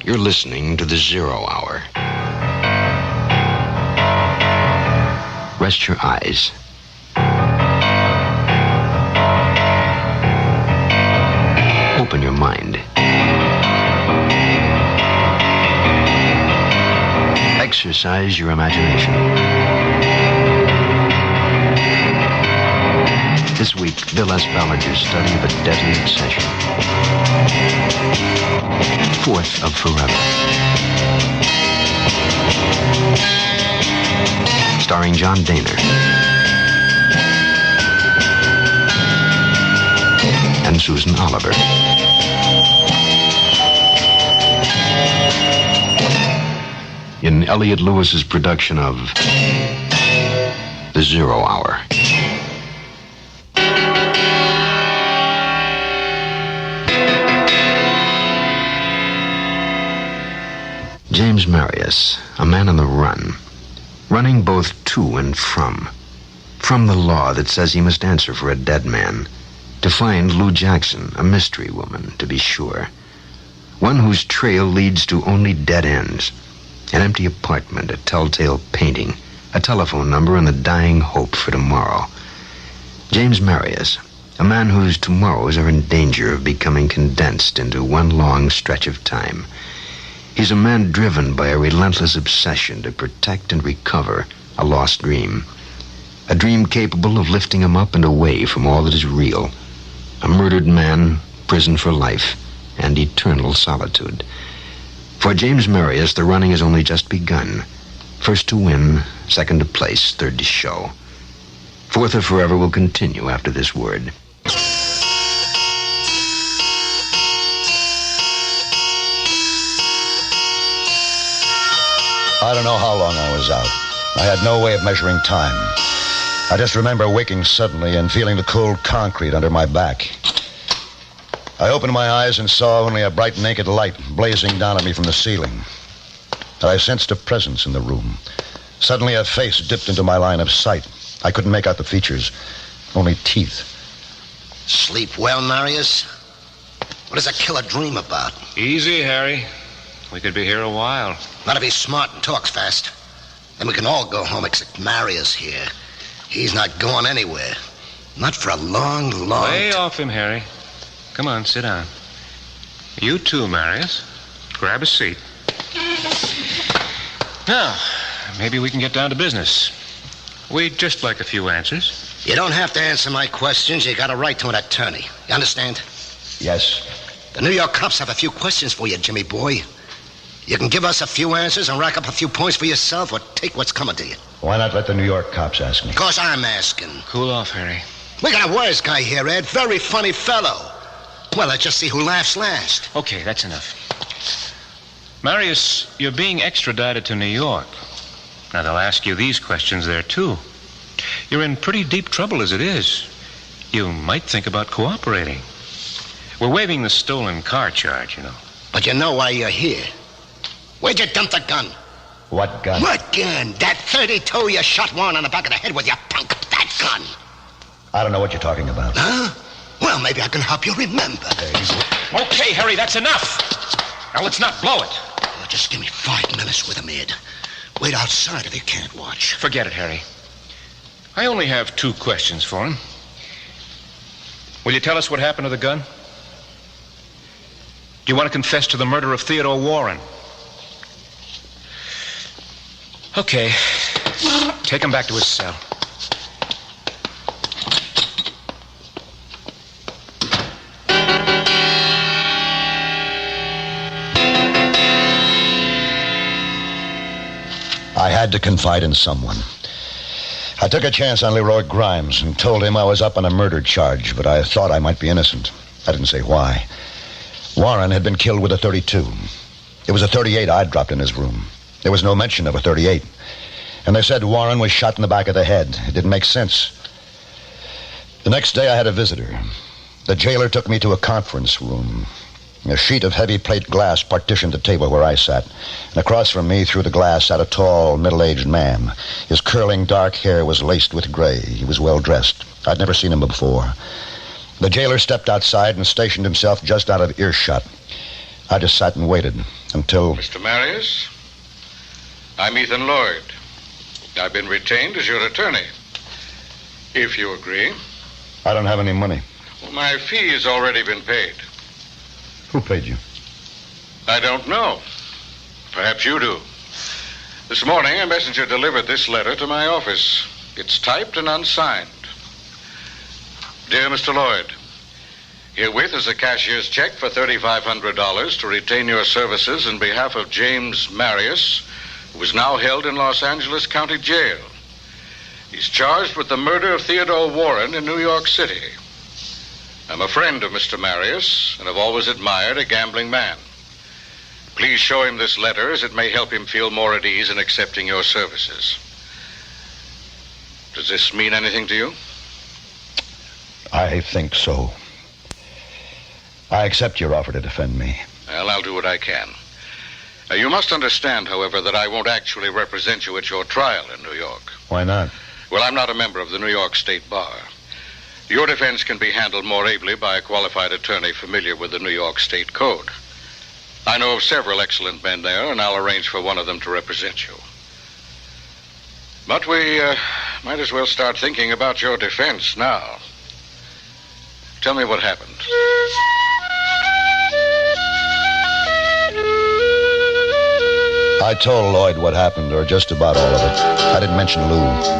You're listening to the 0 Hour. Rest your eyes. Open your mind. Exercise your imagination. This week, Bill S. Ballinger's study of a deadly obsession. 4th of Forever. Starring John Daner. And Susan Oliver. In Elliot Lewis's production of The 0 Hour. James Marius, a man on the run, running both to and from the law that says he must answer for a dead man, to find Lou Jackson, a mystery woman, to be sure, one whose trail leads to only dead ends, an empty apartment, a telltale painting, a telephone number, and the dying hope for tomorrow. James Marius, a man whose tomorrows are in danger of becoming condensed into one long stretch of time. He's a man driven by a relentless obsession to protect and recover a lost dream. A dream capable of lifting him up and away from all that is real. A murdered man, prison for life, and eternal solitude. For James Marius, the running has only just begun. First to win, second to place, third to show. 4th of Forever will continue after this word. I don't know how long I was out. I had no way of measuring time. I just remember waking suddenly and feeling the cold concrete under my back. I opened my eyes and saw only a bright, naked light blazing down at me from the ceiling. And I sensed a presence in the room. Suddenly, a face dipped into my line of sight. I couldn't make out the features, only teeth. Sleep well, Marius? What does a killer dream about? Easy, Harry. We could be here a while. Gotta be smart and talk fast. Then we can all go home except Marius here. He's not going anywhere. Not for a long, long Lay off him, Harry. Come on, sit down. You too, Marius. Grab a seat. Now, maybe we can get down to business. We'd just like a few answers. You don't have to answer my questions. You got a right to an attorney. You understand? Yes. The New York cops have a few questions for you, Jimmy boy. You can give us a few answers and rack up a few points for yourself or take what's coming to you. Why not let the New York cops ask me? Because I'm asking. Cool off, Harry. We got a wise guy here, Ed. Very funny fellow. Well, let's just see who laughs last. Okay, that's enough. Marius, you're being extradited to New York. Now, they'll ask you these questions there, too. You're in pretty deep trouble as it is. You might think about cooperating. We're waiving the stolen car charge, you know. But you know why you're here. Where'd you dump the gun? What gun? What gun? That .32 you shot Warren on the back of the head with, you punk. That gun. I don't know what you're talking about. Huh? Well, maybe I can help you remember. Okay, Harry, that's enough. Now, let's not blow it. Oh, just give me 5 minutes with him, Ed. Wait outside if you can't watch. Forget it, Harry. I only have 2 questions for him. Will you tell us what happened to the gun? Do you want to confess to the murder of Theodore Warren? Okay. Take him back to his cell. I had to confide in someone. I took a chance on Leroy Grimes and told him I was up on a murder charge, but I thought I might be innocent. I didn't say why. Warren had been killed with a .32. It was a .38 I'd dropped in his room. There was no mention of a .38. And they said Warren was shot in the back of the head. It didn't make sense. The next day I had a visitor. The jailer took me to a conference room. A sheet of heavy plate glass partitioned the table where I sat. And across from me, through the glass, sat a tall, middle-aged man. His curling dark hair was laced with gray. He was well-dressed. I'd never seen him before. The jailer stepped outside and stationed himself just out of earshot. I just sat and waited until... Mr. Marius, I'm Ethan Lloyd. I've been retained as your attorney. If you agree. I don't have any money. Well, my fee has already been paid. Who paid you? I don't know. Perhaps you do. This morning, a messenger delivered this letter to my office. It's typed and unsigned. Dear Mr. Lloyd, herewith is a cashier's check for $3,500 to retain your services in behalf of James Marius, who is now held in Los Angeles County Jail. He's charged with the murder of Theodore Warren in New York City. I'm a friend of Mr. Marius and have always admired a gambling man. Please show him this letter, as it may help him feel more at ease in accepting your services. Does this mean anything to you? I think so. I accept your offer to defend me. Well, I'll do what I can. You must understand, however, that I won't actually represent you at your trial in New York. Why not? Well, I'm not a member of the New York State Bar. Your defense can be handled more ably by a qualified attorney familiar with the New York State Code. I know of several excellent men there, and I'll arrange for one of them to represent you. But we might as well start thinking about your defense now. Tell me what happened. I told Lloyd what happened, or just about all of it. I didn't mention Lou,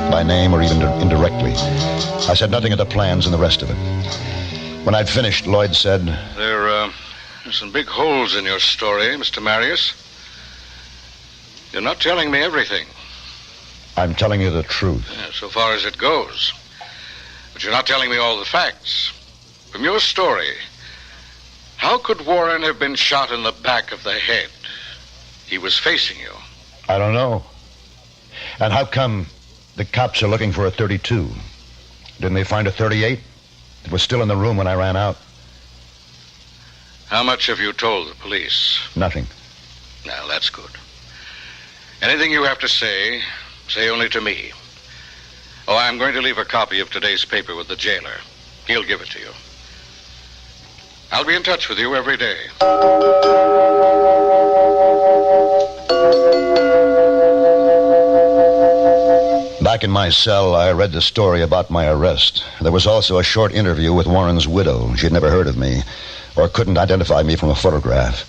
by name or even indirectly. I said nothing of the plans and the rest of it. When I'd finished, Lloyd said... There's some big holes in your story, Mr. Marius. You're not telling me everything. I'm telling you the truth. Yeah, so far as it goes. But you're not telling me all the facts. From your story, how could Warren have been shot in the back of the head? He was facing you. I don't know. And how come the cops are looking for a .32? Didn't they find a .38? It was still in the room when I ran out. How much have you told the police? Nothing. Now, that's good. Anything you have to say only to me. Oh, I'm going to leave a copy of today's paper with the jailer. He'll give it to you. I'll be in touch with you every day. Back in my cell, I read the story about my arrest. There was also a short interview with Warren's widow. She'd never heard of me, or couldn't identify me from a photograph.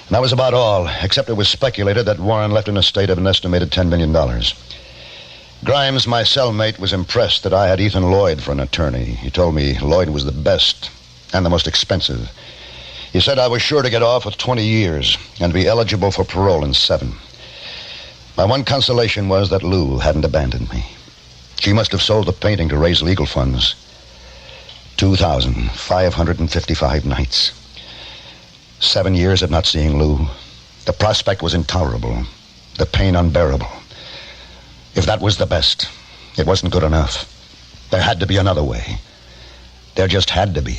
And that was about all, except it was speculated that Warren left an estate of an estimated $10 million. Grimes, my cellmate, was impressed that I had Ethan Lloyd for an attorney. He told me Lloyd was the best and the most expensive. He said I was sure to get off with 20 years and be eligible for parole in 7. My one consolation was that Lou hadn't abandoned me. She must have sold the painting to raise legal funds. 2,555 nights. 7 years of not seeing Lou. The prospect was intolerable. The pain unbearable. If that was the best, it wasn't good enough. There had to be another way. There just had to be.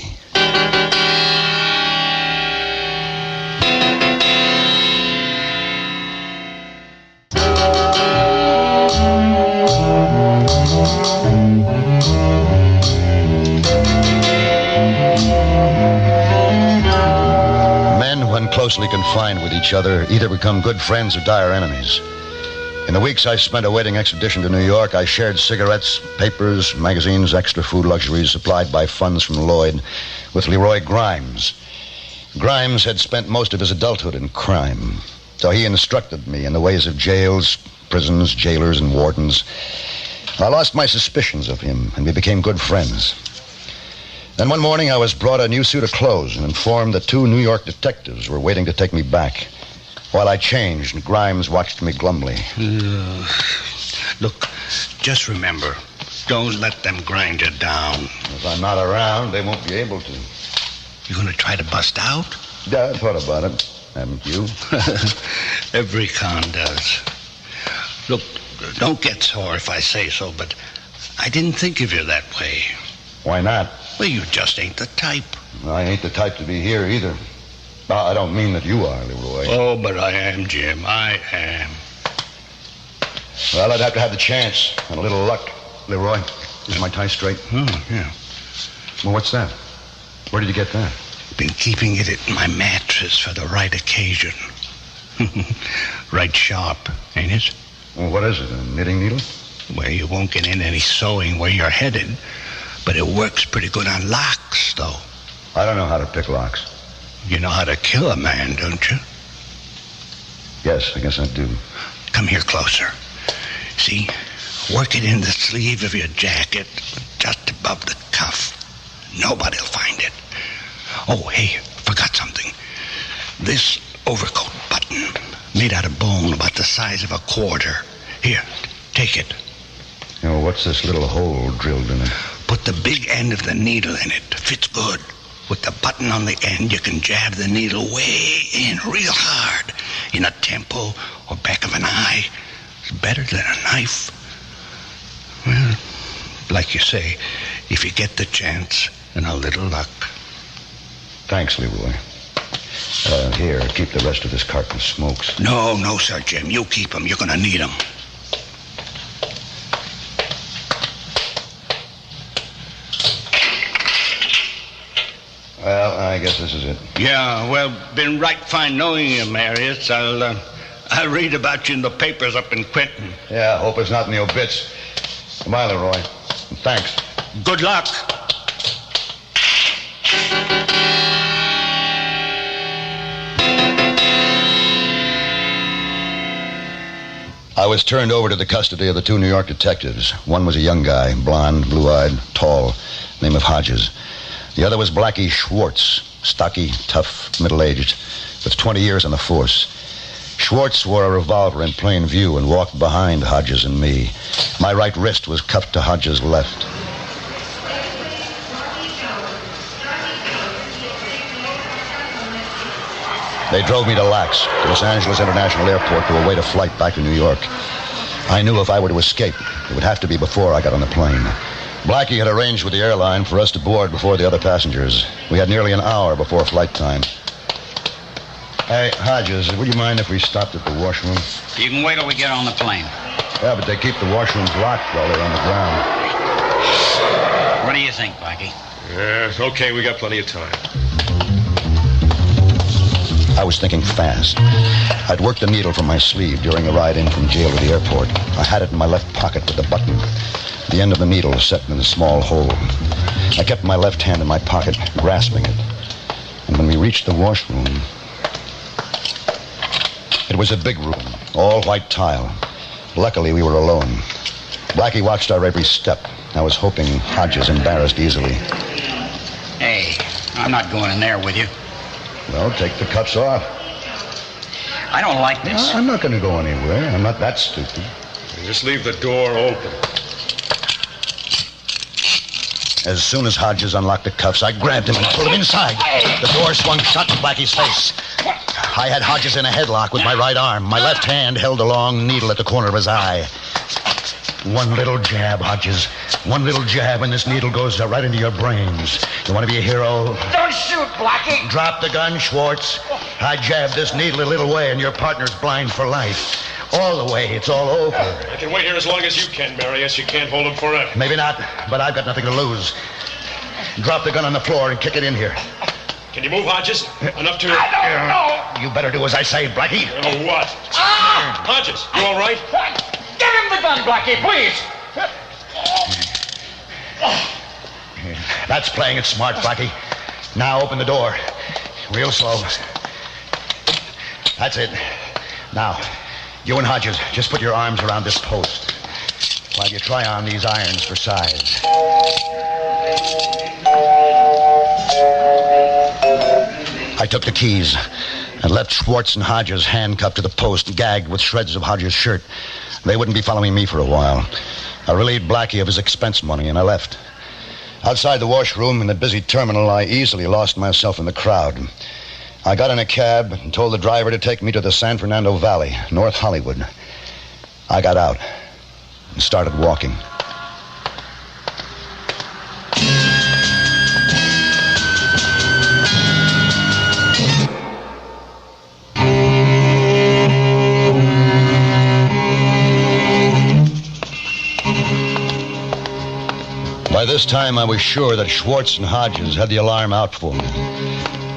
Men, when closely confined with each other, either become good friends or dire enemies. In the weeks I spent awaiting extradition to New York, I shared cigarettes, papers, magazines, extra food luxuries supplied by funds from Lloyd with Leroy Grimes. Grimes had spent most of his adulthood in crime, so he instructed me in the ways of jails, prisons, jailers, and wardens. I lost my suspicions of him, and we became good friends. Then one morning I was brought a new suit of clothes and informed that 2 New York detectives were waiting to take me back. While I changed, Grimes watched me glumly. Look, just remember, don't let them grind you down. If I'm not around, they won't be able to. You gonna try to bust out? Yeah, I thought about it. Haven't you? Every con does. Look, don't get sore if I say so, but I didn't think of you that way. Why not? Well, you just ain't the type. I ain't the type to be here either. I don't mean that you are, Leroy. Oh, but I am, Jim. I am. Well, I'd have to have the chance and a little luck. Leroy, is my tie straight? Yeah. Well, what's that? Where did you get that? Been keeping it in my mattress for the right occasion. Right sharp, ain't it? Well, what is it, a knitting needle? Well, you won't get in any sewing where you're headed, but it works pretty good on locks, though. I don't know how to pick locks. You know how to kill a man, don't you? Yes, I guess I do. Come here closer. See? Work it in the sleeve of your jacket, just above the cuff. Nobody'll find it. Oh, hey, forgot something. This overcoat button, made out of bone about the size of a quarter. Here, take it. What's this little hole drilled in it? Put the big end of the needle in it. Fits good. With the button on the end, you can jab the needle way in real hard. In a temple or back of an eye. It's better than a knife. Well, like you say, if you get the chance and a little luck. Thanks, Leroy. Here, keep the rest of this carton of smokes. No, sir, Jim. You keep them. You're going to need them. Well, I guess this is it. Yeah, well, been right fine knowing you, Marius. I'll read about you in the papers up in Quentin. Yeah, hope it's not in the obits. Goodbye, Leroy. And thanks. Good luck. I was turned over to the custody of the 2 New York detectives. One was a young guy, blonde, blue-eyed, tall, name of Hodges. The other was Blackie Schwartz, stocky, tough, middle-aged, with 20 years on the force. Schwartz wore a revolver in plain view and walked behind Hodges and me. My right wrist was cupped to Hodges' left. They drove me to LAX, to Los Angeles International Airport, to await a flight back to New York. I knew if I were to escape, it would have to be before I got on the plane. Blackie had arranged with the airline for us to board before the other passengers. We had nearly an hour before flight time. Hey, Hodges, would you mind if we stopped at the washroom? You can wait till we get on the plane. Yeah, but they keep the washrooms locked while they're on the ground. What do you think, Blackie? Okay, we got plenty of time. I was thinking fast. I'd worked the needle from my sleeve during the ride in from jail to the airport. I had it in my left pocket with the button. The end of the needle was set in a small hole. I kept my left hand in my pocket, grasping it. And when we reached the washroom, it was a big room, all white tile. Luckily, we were alone. Blackie watched our every step. I was hoping Hodges embarrassed easily. Hey, I'm not going in there with you. Well, take the cuffs off. I don't like this. I'm not going to go anywhere. I'm not that stupid. Just leave the door open. As soon as Hodges unlocked the cuffs, I grabbed him and pulled him inside. The door swung shut in Blackie's face. I had Hodges in a headlock with my right arm. My left hand held a long needle at the corner of his eye. One little jab, Hodges. One little jab, and this needle goes right into your brains. You want to be a hero? Don't shoot, Blackie! Drop the gun, Schwartz. I jabbed this needle a little way, and your partner's blind for life. All the way, it's all over. I can wait here as long as you can, Marius. You can't hold him forever. Maybe not, but I've got nothing to lose. Drop the gun on the floor and kick it in here. Can you move, Hodges? Enough to... I don't know. You better do as I say, Blackie. Oh, what? Hodges, you all right? Give him the gun, Blackie, please! That's playing it smart, Blackie. Now open the door. Real slow. That's it. Now, you and Hodges, just put your arms around this post while you try on these irons for size. I took the keys and left Schwartz and Hodges handcuffed to the post, gagged with shreds of Hodges' shirt. They wouldn't be following me for a while. I relieved Blackie of his expense money, and I left. Outside the washroom in the busy terminal, I easily lost myself in the crowd. I got in a cab and told the driver to take me to the San Fernando Valley, North Hollywood. I got out and started walking. By this time, I was sure that Schwartz and Hodges had the alarm out for me.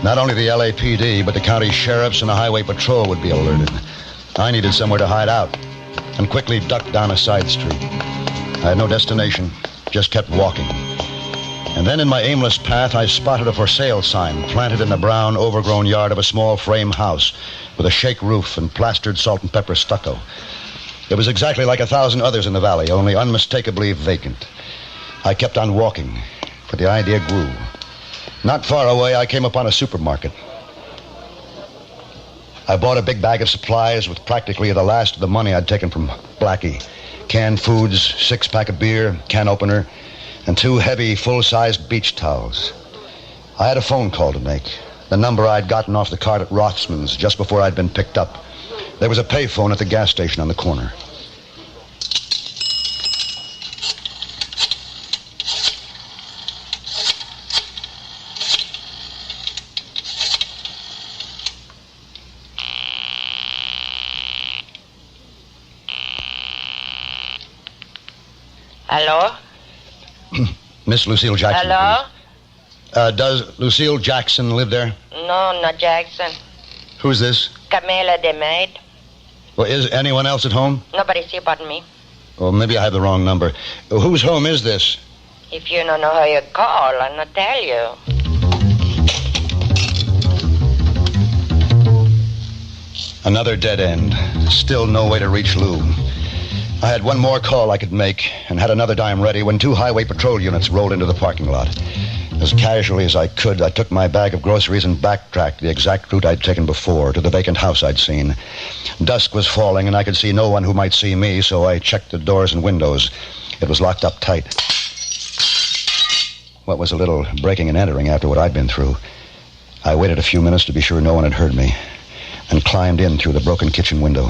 Not only the LAPD, but the county sheriffs and the highway patrol would be alerted. I needed somewhere to hide out and quickly ducked down a side street. I had no destination, just kept walking. And then in my aimless path, I spotted a for sale sign planted in the brown, overgrown yard of a small frame house with a shake roof and plastered salt and pepper stucco. It was exactly like 1,000 others in the valley, only unmistakably vacant. I kept on walking, for the idea grew. Not far away, I came upon a supermarket. I bought a big bag of supplies with practically the last of the money I'd taken from Blackie. Canned foods, 6-pack of beer, can opener, and 2 heavy, full-sized beach towels. I had a phone call to make. The number I'd gotten off the cart at Rothsman's just before I'd been picked up. There was a payphone at the gas station on the corner. Hello? Miss Lucille Jackson. Hello? Does Lucille Jackson live there? No, not Jackson. Who's this? Camila the maid. Well, is anyone else at home? Nobody see but me. Well, maybe I have the wrong number. Whose home is this? If you don't know how you call, I'll not tell you. Another dead end. Still no way to reach Lou. I had one more call I could make and had another dime ready when 2 highway patrol units rolled into the parking lot. As casually as I could, I took my bag of groceries and backtracked the exact route I'd taken before to the vacant house I'd seen. Dusk was falling and I could see no one who might see me, so I checked the doors and windows. It was locked up tight. What was a little breaking and entering after what I'd been through, I waited a few minutes to be sure no one had heard me and climbed in through the broken kitchen window.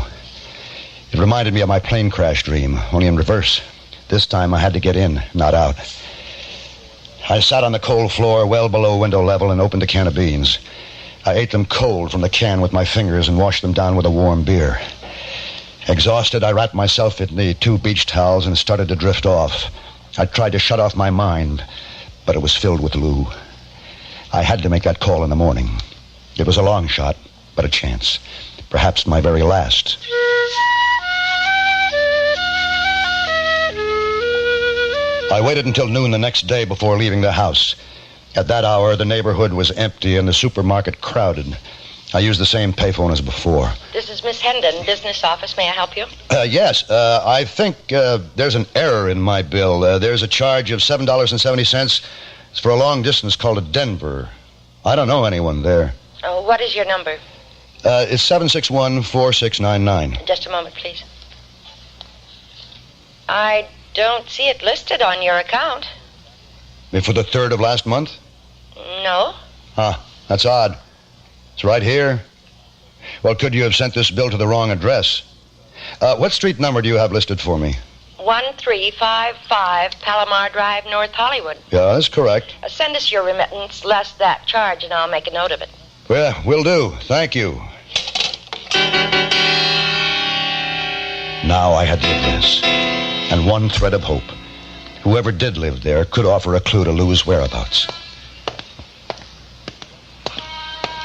It reminded me of my plane crash dream, only in reverse. This time I had to get in, not out. I sat on the cold floor well below window level and opened a can of beans. I ate them cold from the can with my fingers and washed them down with a warm beer. Exhausted, I wrapped myself in the 2 beach towels and started to drift off. I tried to shut off my mind, but it was filled with Lou. I had to make that call in the morning. It was a long shot, but a chance. Perhaps my very last. I waited until noon the next day before leaving the house. At that hour, the neighborhood was empty and the supermarket crowded. I used the same payphone as before. This is Miss Hendon, business office. May I help you? Yes, I think there's an error in my bill. There's a charge of $7.70. It's for a long distance called to Denver. I don't know anyone there. Oh, what is your number? It's 761-4699. Just a moment, please. I don't see it listed on your account. For the 3rd of last month? No. Huh, that's odd. It's right here. Well, could you have sent this bill to the wrong address? What street number do you have listed for me? 1355 Palomar Drive, North Hollywood. Yeah, that's correct. Send us your remittance less that charge, and I'll make a note of it. Well, will do. Thank you. Now I had the address, and one thread of hope. Whoever did live there could offer a clue to Lou's whereabouts.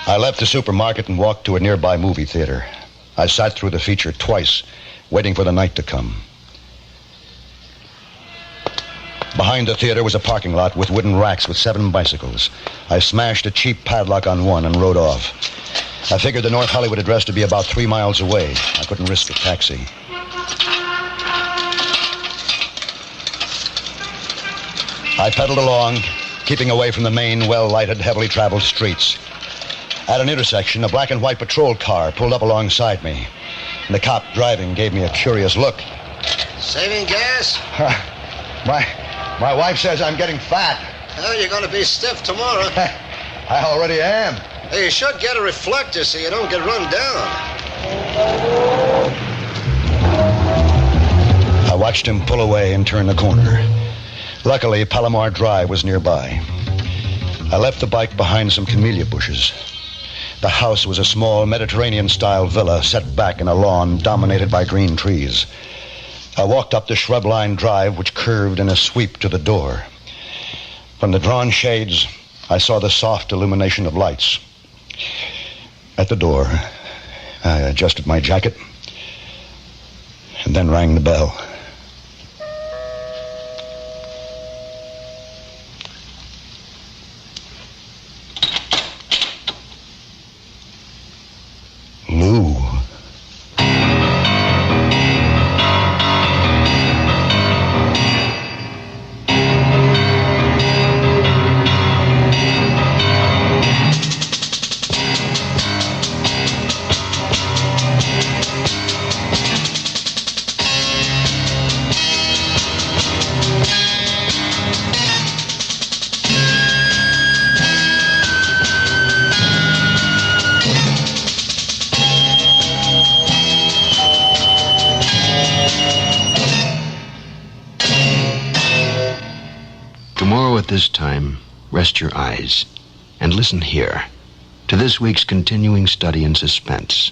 I left the supermarket and walked to a nearby movie theater. I sat through the feature twice, waiting for the night to come. Behind the theater was a parking lot with wooden racks with 7 bicycles. I smashed a cheap padlock on one and rode off. I figured the North Hollywood address to be about 3 miles away. I couldn't risk a taxi. I pedaled along, keeping away from the main, well-lighted, heavily traveled streets. At an intersection, a black and white patrol car pulled up alongside me. And the cop driving gave me a curious look. Saving gas? My wife says I'm getting fat. Oh, you're going to be stiff tomorrow. I already am. Hey, you should get a reflector so you don't get run down. I watched him pull away and turn the corner. Luckily, Palomar Drive was nearby. I left the bike behind some camellia bushes. The house was a small Mediterranean-style villa set back in a lawn dominated by green trees. I walked up the shrub-lined drive which curved in a sweep to the door. From the drawn shades, I saw the soft illumination of lights. At the door, I adjusted my jacket and then rang the bell. Lou. Tomorrow at this time, rest your eyes and listen here to this week's continuing study in suspense,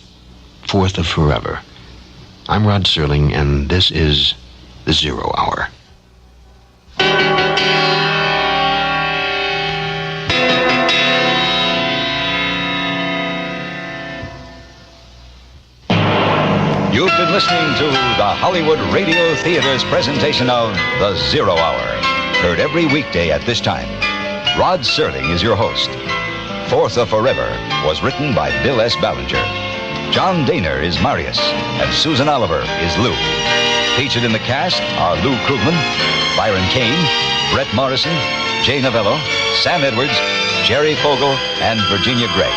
4th of Forever. I'm Rod Serling, and this is The Zero Hour. You've been listening to the Hollywood Radio Theater's presentation of The Zero Hour. Heard every weekday at this time. Rod Serling is your host. 4th of Forever was written by Bill S. Ballinger. John Daner is Marius, and Susan Oliver is Lou. Featured in the cast are Lou Krugman, Byron Kane, Brett Morrison, Jay Novello, Sam Edwards, Jerry Fogel, and Virginia Gregg.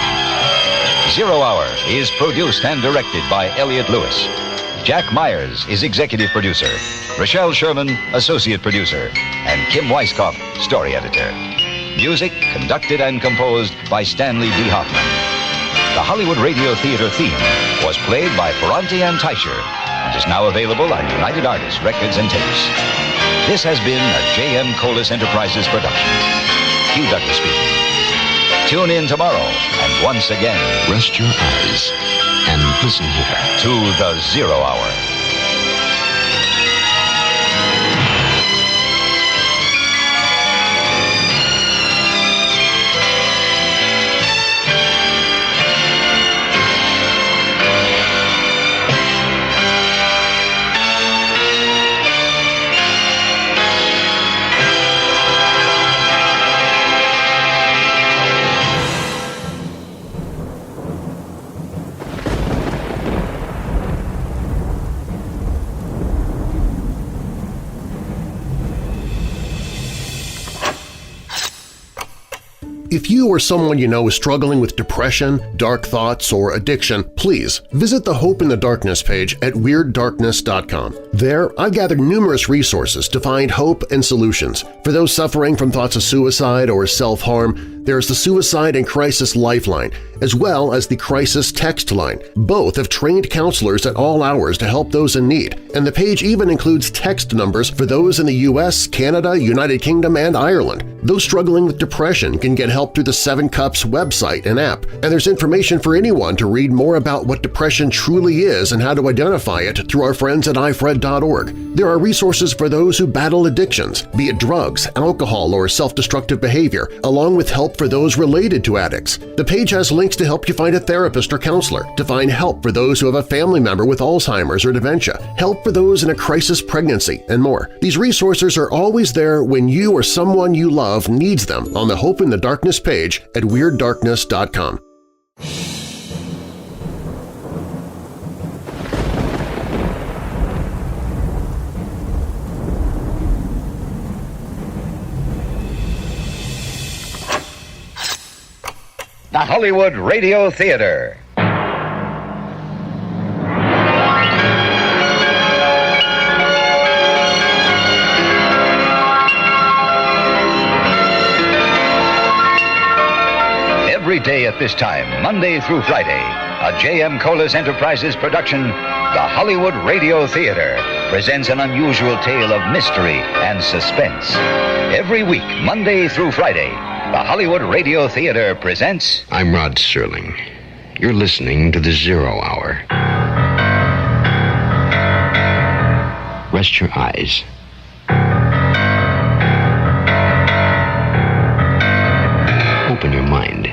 Zero Hour is produced and directed by Elliot Lewis. Jack Myers is executive producer. Rochelle Sherman, associate producer. And Kim Weiskopf, story editor. Music conducted and composed by Stanley D. Hoffman. The Hollywood Radio Theater theme was played by Ferranti and Teicher and is now available on United Artists Records and Tapes. This has been a J.M. Colas Enterprises production. Hugh Douglas speaking. Tune in tomorrow, and once again, rest your eyes and listen here to the Zero Hour. If you or someone you know is struggling with depression, dark thoughts, or addiction, please visit the Hope in the Darkness page at WeirdDarkness.com. There, I've gathered numerous resources to find hope and solutions. For those suffering from thoughts of suicide or self-harm, there's the Suicide and Crisis Lifeline, as well as the Crisis Text Line. Both have trained counselors at all hours to help those in need, and the page even includes text numbers for those in the U.S., Canada, United Kingdom, and Ireland. Those struggling with depression can get help through the 7 Cups website and app, and there's information for anyone to read more about what depression truly is and how to identify it through our friends at ifred.org. There are resources for those who battle addictions, be it drugs, alcohol, or self-destructive behavior, along with help for those related to addicts. The page has links to help you find a therapist or counselor, to find help for those who have a family member with Alzheimer's or dementia, help for those in a crisis pregnancy, and more. These resources are always there when you or someone you love needs them on the Hope in the Darkness page at WeirdDarkness.com. The Hollywood Radio Theater. Every day at this time, Monday through Friday, a J.M. Colas Enterprises production, the Hollywood Radio Theater presents an unusual tale of mystery and suspense. Every week, Monday through Friday, the Hollywood Radio Theater presents... I'm Rod Serling. You're listening to the Zero Hour. Rest your eyes. Open your mind.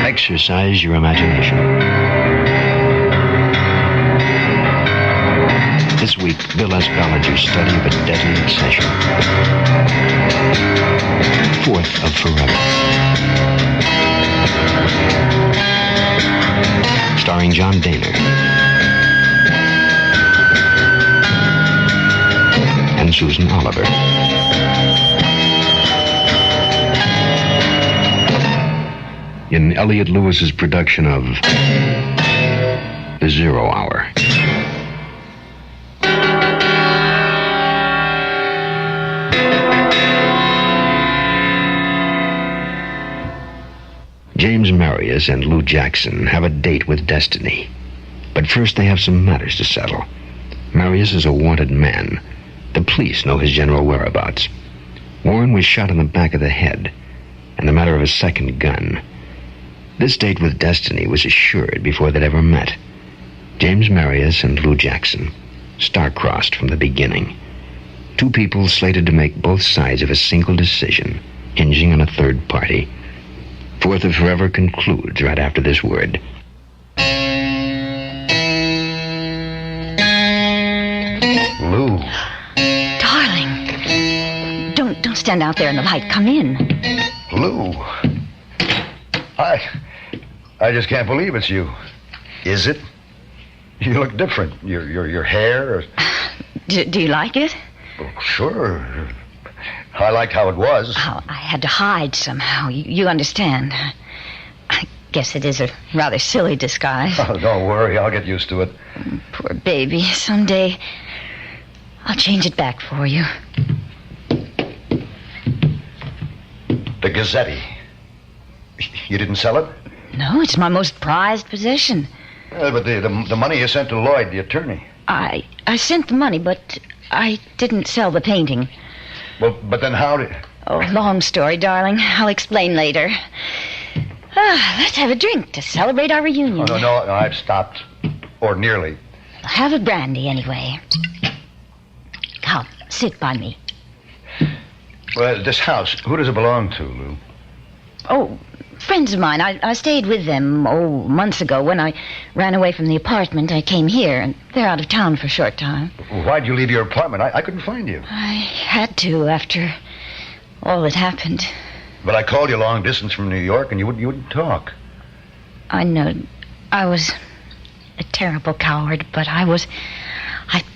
Exercise your imagination. This week, Bill Escalager's study of a deadly obsession. 4th of Forever. Starring John Daner. And Susan Oliver. In Elliot Lewis's production of The Zero Hour. James Marius and Lou Jackson have a date with destiny. But first they have some matters to settle. Marius is a wanted man. The police know his general whereabouts. Warren was shot in the back of the head, and a matter of a second gun. This date with destiny was assured before they'd ever met. James Marius and Lou Jackson, star-crossed from the beginning. 2 people slated to make both sides of a single decision, hinging on a third party. 4th of Forever concludes right after this word. Lou. Darling, don't stand out there in the light. Come in. Lou. I just can't believe it's you. Is it? You look different. Your hair. Do you like it? Oh, sure. I liked how it was. Oh, I had to hide somehow. You understand. I guess it is a rather silly disguise. Oh, don't worry. I'll get used to it. Poor baby. Someday I'll change it back for you. The Gazzetti. You didn't sell it? No, it's my most prized possession. But the money you sent to Lloyd, the attorney. I sent the money, but I didn't sell the painting. Well, but then how did... Oh, long story, darling. I'll explain later. Let's have a drink to celebrate our reunion. Oh, no, I've stopped. Or nearly. Have a brandy, anyway. Come, sit by me. Well, this house, who does it belong to, Lou? Oh, friends of mine. I stayed with them, months ago. When I ran away from the apartment, I came here, and they're out of town for a short time. Why'd you leave your apartment? I couldn't find you. I had to after all that happened. But I called you long distance from New York, and you wouldn't talk. I know. I was a terrible coward, but I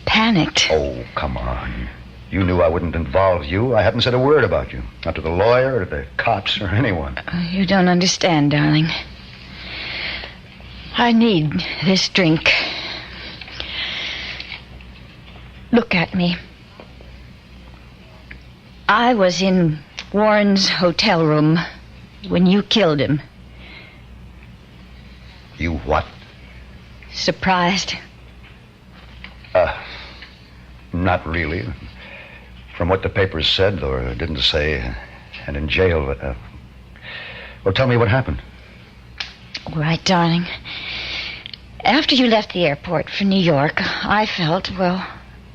panicked. Oh, come on. You knew I wouldn't involve you. I hadn't said a word about you. Not to the lawyer or the cops or anyone. You don't understand, darling. I need this drink. Look at me. I was in Warren's hotel room when you killed him. You what? Surprised? Not really. From what the papers said or didn't say, and in jail. Well, tell me what happened. All right, darling. After you left the airport for New York, I felt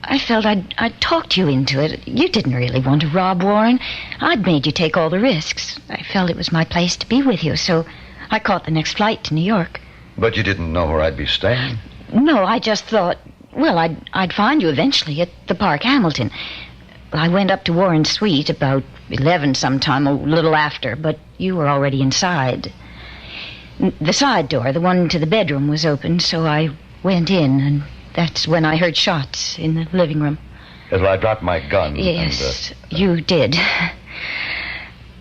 I'd talked you into it. You didn't really want to rob Warren. I'd made you take all the risks. I felt it was my place to be with you, so I caught the next flight to New York. But you didn't know where I'd be staying? No, I just thought, well, I'd find you eventually at the Park Hamilton. I went up to Warren's suite about 11 sometime, a little after, but you were already inside. The side door, the one to the bedroom, was open, so I went in, and that's when I heard shots in the living room. Well, I dropped my gun. Yes, you did.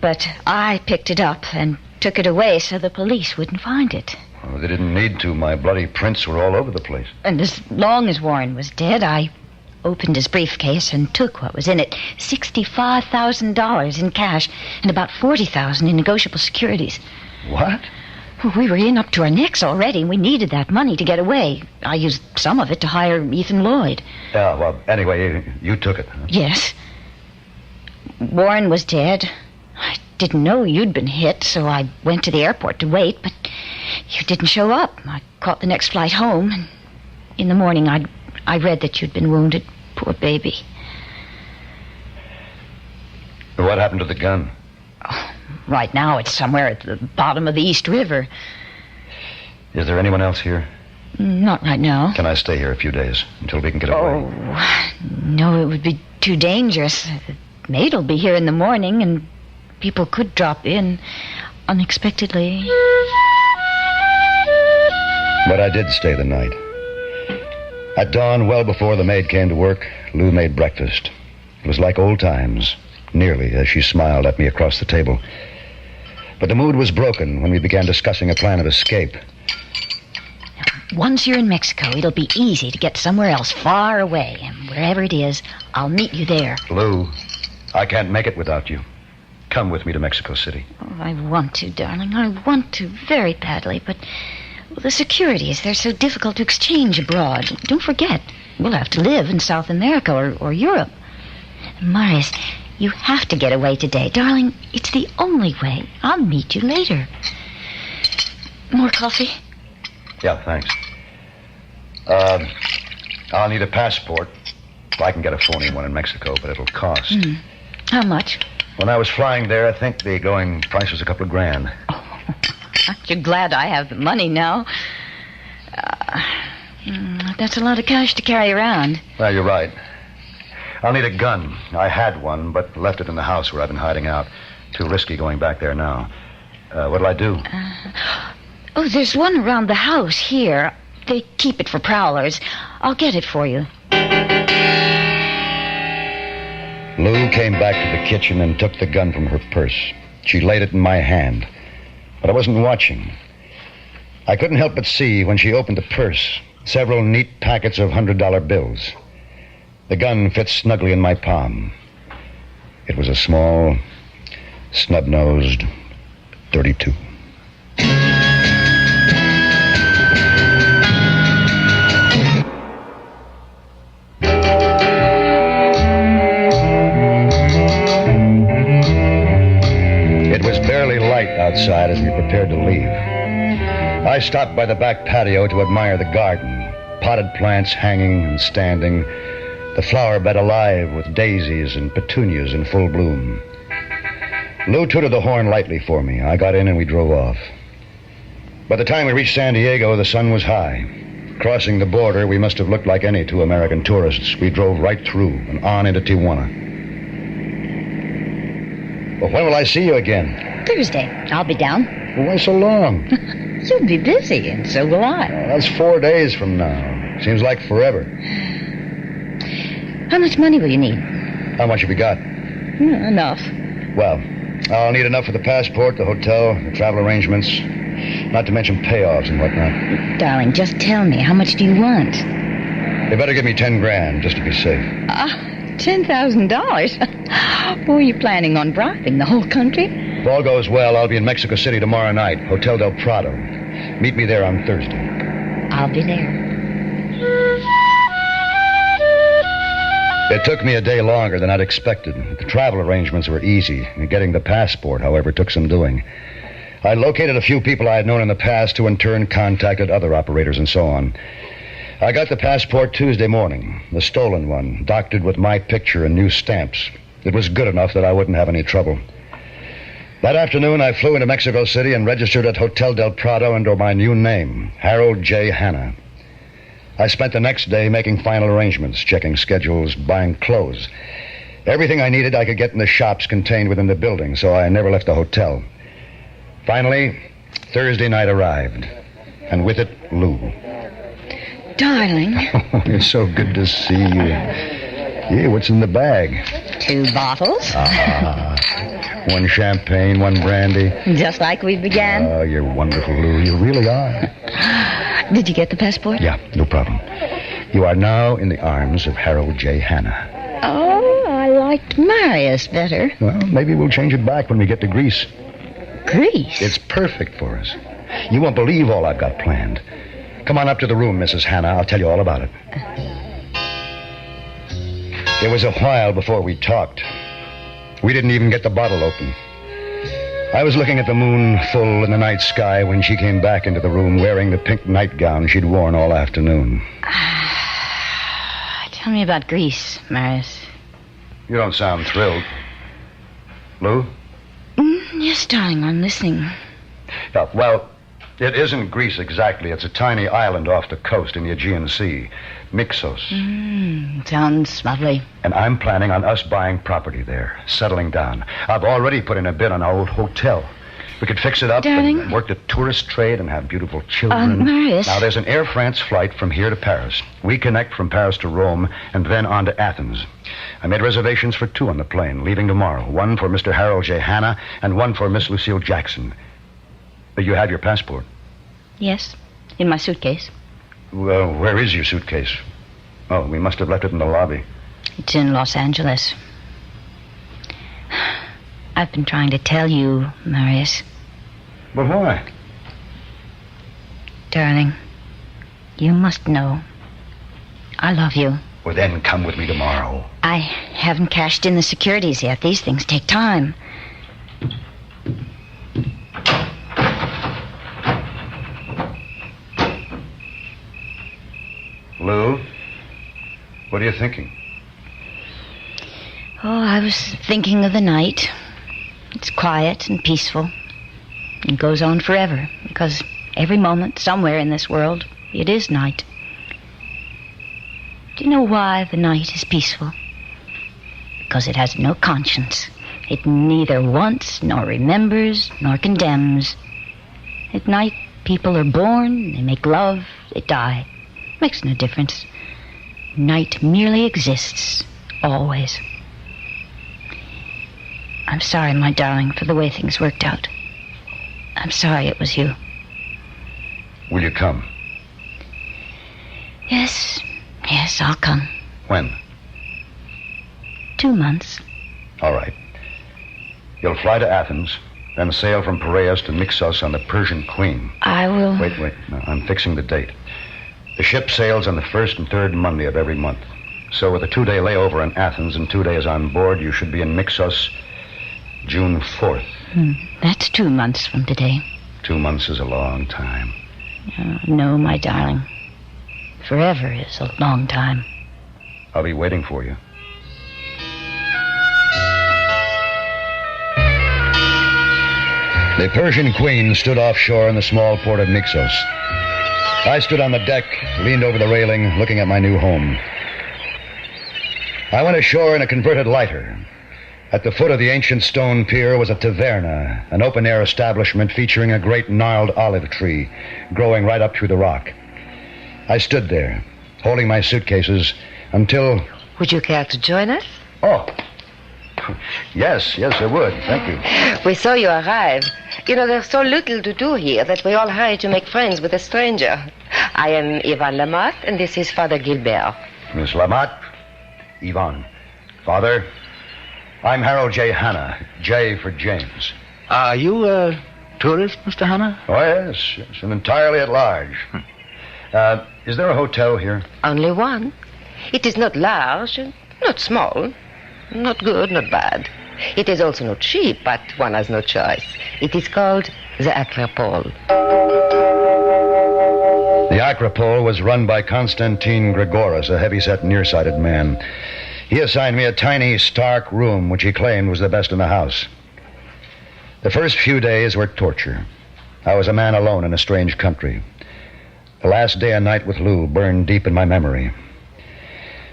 But I picked it up and took it away so the police wouldn't find it. Oh, they didn't need to. My bloody prints were all over the place. And as long as Warren was dead, I opened his briefcase and took what was in it. $65,000 in cash and about $40,000 in negotiable securities. What? We were in up to our necks already, and we needed that money to get away. I used some of it to hire Ethan Lloyd. Yeah, well, anyway, you took it, huh? Yes. Warren was dead. I didn't know you'd been hit, so I went to the airport to wait, but you didn't show up. I caught the next flight home, and in the morning I read that you'd been wounded. Poor baby. What happened to the gun? Oh, right now it's somewhere at the bottom of the East River. Is there anyone else here? Not right now. Can I stay here a few days until we can get away? Oh, no, it would be too dangerous. The maid'll be here in the morning, and people could drop in unexpectedly. But I did stay the night. At dawn, well before the maid came to work, Lou made breakfast. It was like old times, nearly, as she smiled at me across the table. But the mood was broken when we began discussing a plan of escape. Once you're in Mexico, it'll be easy to get somewhere else far away. And wherever it is, I'll meet you there. Lou, I can't make it without you. Come with me to Mexico City. Oh, I want to, darling. I want to very badly, but the securities, they're so difficult to exchange abroad. Don't forget, we'll have to live in South America or Europe. Marius, you have to get away today. Darling, it's the only way. I'll meet you later. More coffee? Yeah, thanks. I'll need a passport. I can get a phony one in Mexico, but it'll cost. How much? When I was flying there, I think the going price was a couple of grand. Aren't you glad I have the money now? That's a lot of cash to carry around. Well, you're right. I'll need a gun. I had one, but left it in the house where I've been hiding out. Too risky going back there now. What'll I do? There's one around the house here. They keep it for prowlers. I'll get it for you. Lou came back to the kitchen and took the gun from her purse. She laid it in my hand, but I wasn't watching. I couldn't help but see, when she opened the purse, several neat packets of $100 bills. The gun fit snugly in my palm. It was a small, snub-nosed .32. outside as we prepared to leave. I stopped by the back patio to admire the garden, potted plants hanging and standing, the flower bed alive with daisies and petunias in full bloom. Lou tooted the horn lightly for me. I got in and we drove off. By the time we reached San Diego, the sun was high. Crossing the border, we must have looked like any two American tourists. We drove right through and on into Tijuana. Well, when will I see you again? Thursday. I'll be down. Well, why so long? You'll be busy, and so will I. That's 4 days from now. Seems like forever. How much money will you need? How much have you got? Enough. Well, I'll need enough for the passport, the hotel, the travel arrangements, not to mention payoffs and whatnot. Darling, just tell me, how much do you want? They better give me 10 grand, just to be safe. $10,000? Were you planning on bribing the whole country? If all goes well, I'll be in Mexico City tomorrow night, Hotel Del Prado. Meet me there on Thursday. I'll be there. It took me a day longer than I'd expected. The travel arrangements were easy. Getting the passport, however, took some doing. I located a few people I had known in the past who in turn contacted other operators and so on. I got the passport Tuesday morning, the stolen one, doctored with my picture and new stamps. It was good enough that I wouldn't have any trouble. That afternoon, I flew into Mexico City and registered at Hotel Del Prado under my new name, Harold J. Hanna. I spent the next day making final arrangements, checking schedules, buying clothes. Everything I needed I could get in the shops contained within the building, so I never left the hotel. Finally, Thursday night arrived, and with it, Lou. Darling. It's so good to see you. Yeah, what's in the bag? 2 bottles. One champagne, one brandy. Just like we began. Oh, you're wonderful, Lou. You really are. Did you get the passport? Yeah, no problem. You are now in the arms of Harold J. Hanna. Oh, I liked Marius better. Well, maybe we'll change it back when we get to Greece. Greece? It's perfect for us. You won't believe all I've got planned. Come on up to the room, Mrs. Hanna. I'll tell you all about it. It was a while before we talked. We didn't even get the bottle open. I was looking at the moon full in the night sky when she came back into the room wearing the pink nightgown she'd worn all afternoon. Tell me about Greece, Marius. You don't sound thrilled. Lou? Yes, darling, I'm listening. Yeah, well, it isn't Greece exactly. It's a tiny island off the coast in the Aegean Sea. Mixos. Sounds lovely. And I'm planning on us buying property there, settling down. I've already put in a bid on our old hotel. We could fix it up and work the tourist trade and have beautiful children. Marius. Now, there's an Air France flight from here to Paris. We connect from Paris to Rome and then on to Athens. I made reservations for 2 on the plane, leaving tomorrow. One for Mr. Harold J. Hanna and one for Miss Lucille Jackson. You have your passport? Yes, in my suitcase. Well, where is your suitcase? Oh, we must have left it in the lobby. It's in Los Angeles. I've been trying to tell you, Marius. But why? Darling, you must know. I love you. Well, then come with me tomorrow. I haven't cashed in the securities yet. These things take time. Lou, what are you thinking? Oh, I was thinking of the night. It's quiet and peaceful. It goes on forever, because every moment, somewhere in this world, it is night. Do you know why the night is peaceful? Because it has no conscience. It neither wants, nor remembers, nor condemns. At night, people are born, they make love, they die. Makes no difference. Night merely exists, always. I'm sorry, my darling, for the way things worked out. I'm sorry it was you. Will you come? Yes, I'll come. When? 2 months. All right. You'll fly to Athens, then sail from Piraeus to Mixos on the Persian Queen. I will... Wait. No, I'm fixing the date. The ship sails on the 1st and 3rd Monday of every month. So with a 2-day layover in Athens and 2 days on board, you should be in Mixos June 4th. That's 2 months from today. 2 months is a long time. No, my darling. Forever is a long time. I'll be waiting for you. The Persian Queen stood offshore in the small port of Mixos. I stood on the deck, leaned over the railing, looking at my new home. I went ashore in a converted lighter. At the foot of the ancient stone pier was a taverna, an open-air establishment featuring a great gnarled olive tree growing right up through the rock. I stood there, holding my suitcases, until... Would you care to join us? Oh. Yes, I would. Thank you. We saw you arrive. You know, there's so little to do here that we all hurry to make friends with a stranger. I am Yvonne Lamotte, and this is Father Gilbert. Miss Lamotte, Yvonne. Father, I'm Harold J. Hanna. J for James. Are you a tourist, Mr. Hanna? Oh, yes, and entirely at large. Is there a hotel here? Only one. It is not large, not small, not good, not bad. It is also not cheap, but one has no choice. It is called the Acropole. The Acropole was run by Constantine Gregoris, a heavy-set, nearsighted man. He assigned me a tiny, stark room, which he claimed was the best in the house. The first few days were torture. I was a man alone in a strange country. The last day and night with Lou burned deep in my memory.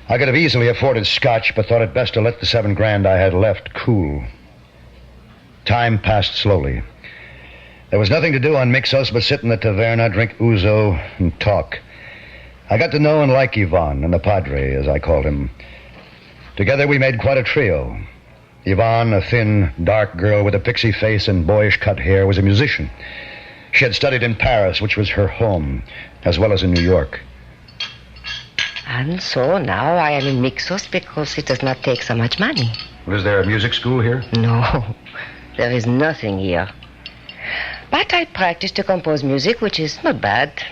I could have easily afforded scotch, but thought it best to let the $7,000 I had left cool. Time passed slowly. There was nothing to do on Mixos but sit in the taverna, drink ouzo, and talk. I got to know and like Yvonne, and the Padre, as I called him. Together we made quite a trio. Yvonne, a thin, dark girl with a pixie face and boyish cut hair, was a musician. She had studied in Paris, which was her home, as well as in New York. And so now I am in Mixos because it does not take so much money. Was there a music school here? No, there is nothing here. But I practice to compose music, which is not bad.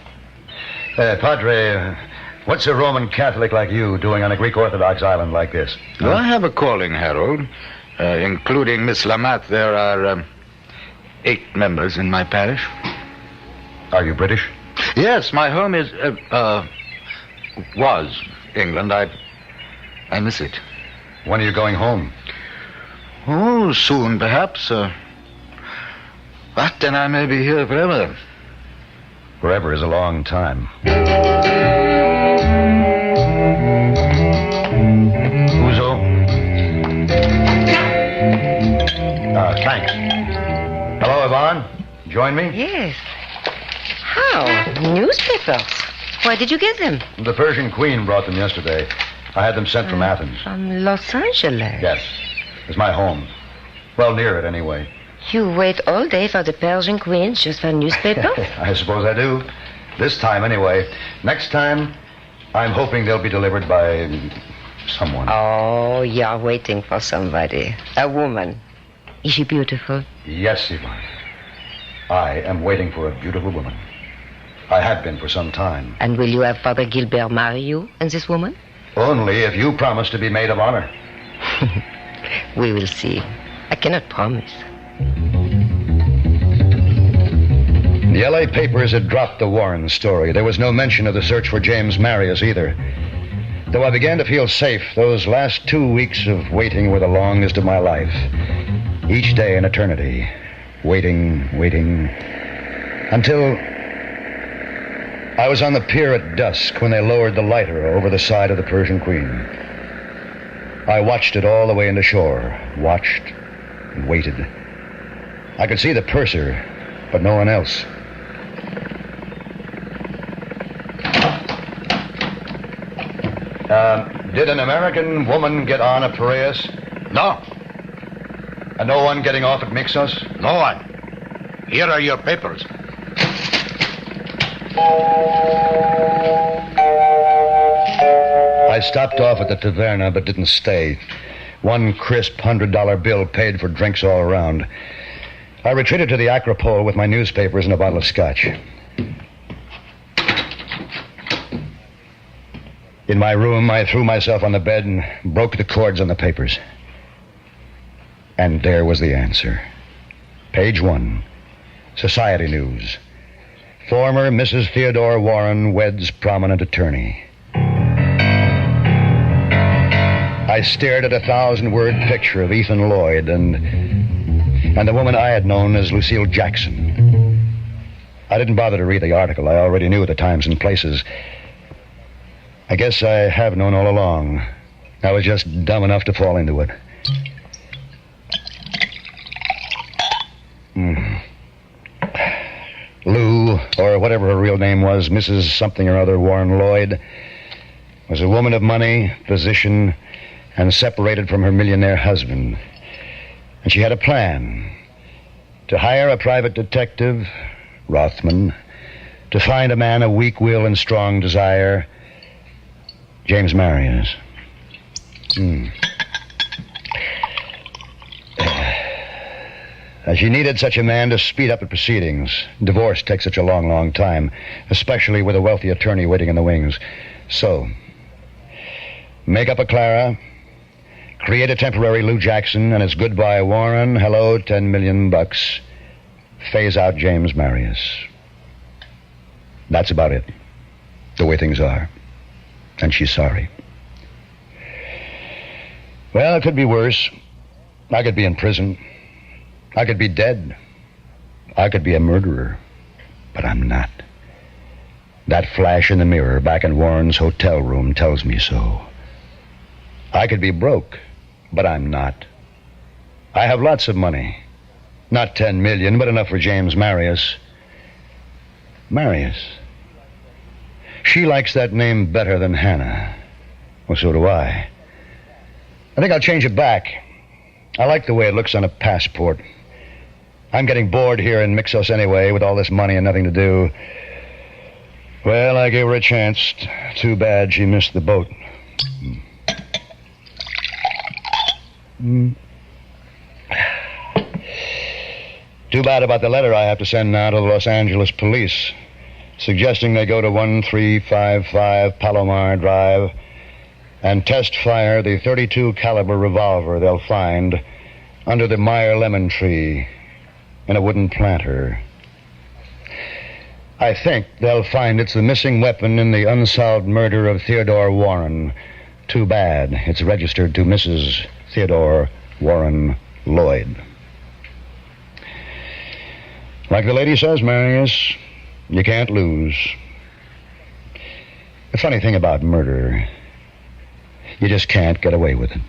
Padre, what's a Roman Catholic like you doing on a Greek Orthodox island like this? Well, I have a calling, Harold. Including Miss Lamotte, there are 8 members in my parish. Are you British? Yes, my home is... was England. I miss it. When are you going home? Oh, soon, perhaps. But then I may be here forever. Forever is a long time. Uzo? Thanks. Hello, Yvonne. Join me? Yes. How? Newspapers. Where did you get them? The Persian Queen brought them yesterday. I had them sent from Athens. From Los Angeles? Yes. It's my home. Well, near it, anyway. You wait all day for the Persian Queen just for a newspaper? I suppose I do. This time, anyway. Next time, I'm hoping they'll be delivered by someone. Oh, you're waiting for somebody. A woman. Is she beautiful? Yes, Yvonne. I am waiting for a beautiful woman. I have been for some time. And will you have Father Gilbert marry you and this woman? Only if you promise to be maid of honor. We will see. I cannot promise. The L.A. papers had dropped the Warren story. There was no mention of the search for James Marius either. Though I began to feel safe, those last 2 weeks of waiting were the longest of my life. Each day an eternity. Waiting, until I was on the pier at dusk when they lowered the lighter over the side of the Persian Queen. I watched it all the way into shore, watched and waited. I could see the purser, but no one else. Did an American woman get on a Piraeus? No. And no one getting off at Mixos? No one. Here are your papers. I stopped off at the taverna, but didn't stay. One crisp $100 bill paid for drinks all around. I retreated to the Acropole with my newspapers and a bottle of scotch. In my room, I threw myself on the bed and broke the cords on the papers. And there was the answer. Page 1. Society news. Former Mrs. Theodore Warren weds prominent attorney. I stared at a 1,000-word picture of Ethan Lloyd and the woman I had known as Lucille Jackson. I didn't bother to read the article. I already knew the times and places. I guess I have known all along. I was just dumb enough to fall into it. Lou, or whatever her real name was, Mrs. something or other Warren Lloyd, was a woman of money, position, and separated from her millionaire husband. And she had a plan to hire a private detective, Rothman, to find a man of weak will and strong desire, James Marius. She needed such a man to speed up the proceedings. Divorce takes such a long, long time, especially with a wealthy attorney waiting in the wings. So, make up a Clara, create a temporary Lou Jackson, and it's goodbye Warren, hello, $10 million. Phase out James Marius. That's about it. The way things are. And she's sorry. Well, it could be worse. I could be in prison. I could be dead. I could be a murderer. But I'm not. That flash in the mirror back in Warren's hotel room tells me so. I could be broke, but I'm not. I have lots of money. Not 10 million, but enough for James Marius. Marius. She likes that name better than Hannah. Well, so do I. I think I'll change it back. I like the way it looks on a passport. I'm getting bored here in Mixos anyway, with all this money and nothing to do. Well, I gave her a chance. Too bad she missed the boat. Too bad about the letter I have to send now to the Los Angeles police, suggesting they go to 1355 Palomar Drive and test fire the .32 caliber revolver they'll find under the Meyer lemon tree in a wooden planter. I think they'll find it's the missing weapon in the unsolved murder of Theodore Warren. Too bad it's registered to Mrs. Theodore Warren Lloyd. Like the lady says, Marius, you can't lose. The funny thing about murder, you just can't get away with it.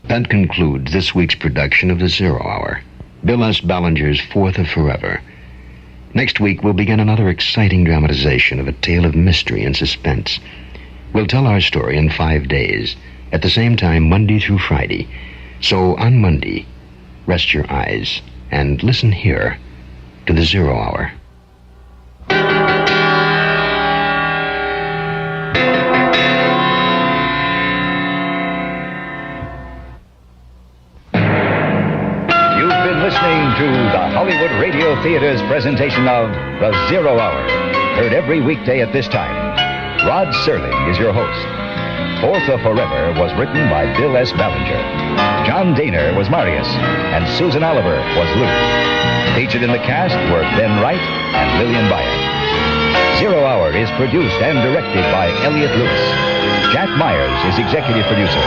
That concludes this week's production of The Zero Hour, Bill S. Ballinger's Fourth of Forever. Next week, we'll begin another exciting dramatization of a tale of mystery and suspense. We'll tell our story in 5 days, at the same time Monday through Friday. So on Monday, rest your eyes and listen here to The Zero Hour. Listening to the Hollywood Radio Theater's presentation of The Zero Hour, heard every weekday at this time. Rod Serling is your host. Fourth of Forever was written by Bill S. Ballinger. John Daner was Marius, and Susan Oliver was Lou. Featured in the cast were Ben Wright and Lillian Byatt. Zero Hour is produced and directed by Elliot Lewis. Jack Myers is executive producer.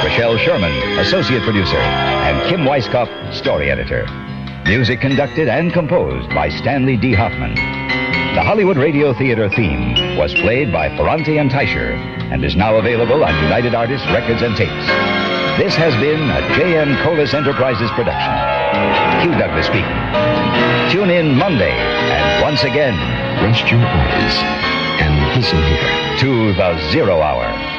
Rochelle Sherman, associate producer. And Kim Weiskopf, story editor. Music conducted and composed by Stanley D. Hoffman. The Hollywood Radio Theater theme was played by Ferrante and Teicher and is now available on United Artists Records and Tapes. This has been a J.M. Colas Enterprises production. Hugh Douglas speaking. Tune in Monday, and once again, rest your eyes and listen here to The Zero Hour.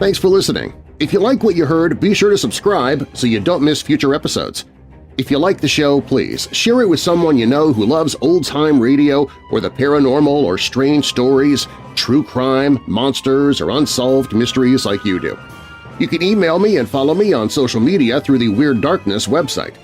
Thanks for listening. If you like what you heard, be sure to subscribe so you don't miss future episodes. If you like the show, please share it with someone you know who loves old-time radio or the paranormal or strange stories, true crime, monsters, or unsolved mysteries like you do. You can email me and follow me on social media through the Weird Darkness website.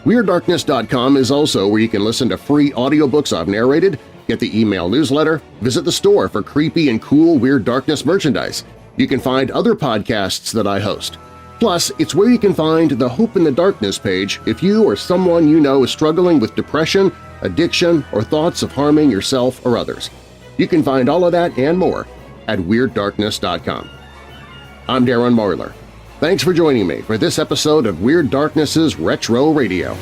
WeirdDarkness.com is also where you can listen to free audiobooks I've narrated, get the email newsletter, visit the store for creepy and cool Weird Darkness merchandise. You can find other podcasts that I host. Plus, it's where you can find the Hope in the Darkness page if you or someone you know is struggling with depression, addiction, or thoughts of harming yourself or others. You can find all of that and more at WeirdDarkness.com. I'm Darren Marlar. Thanks for joining me for this episode of Weird Darkness's Retro Radio.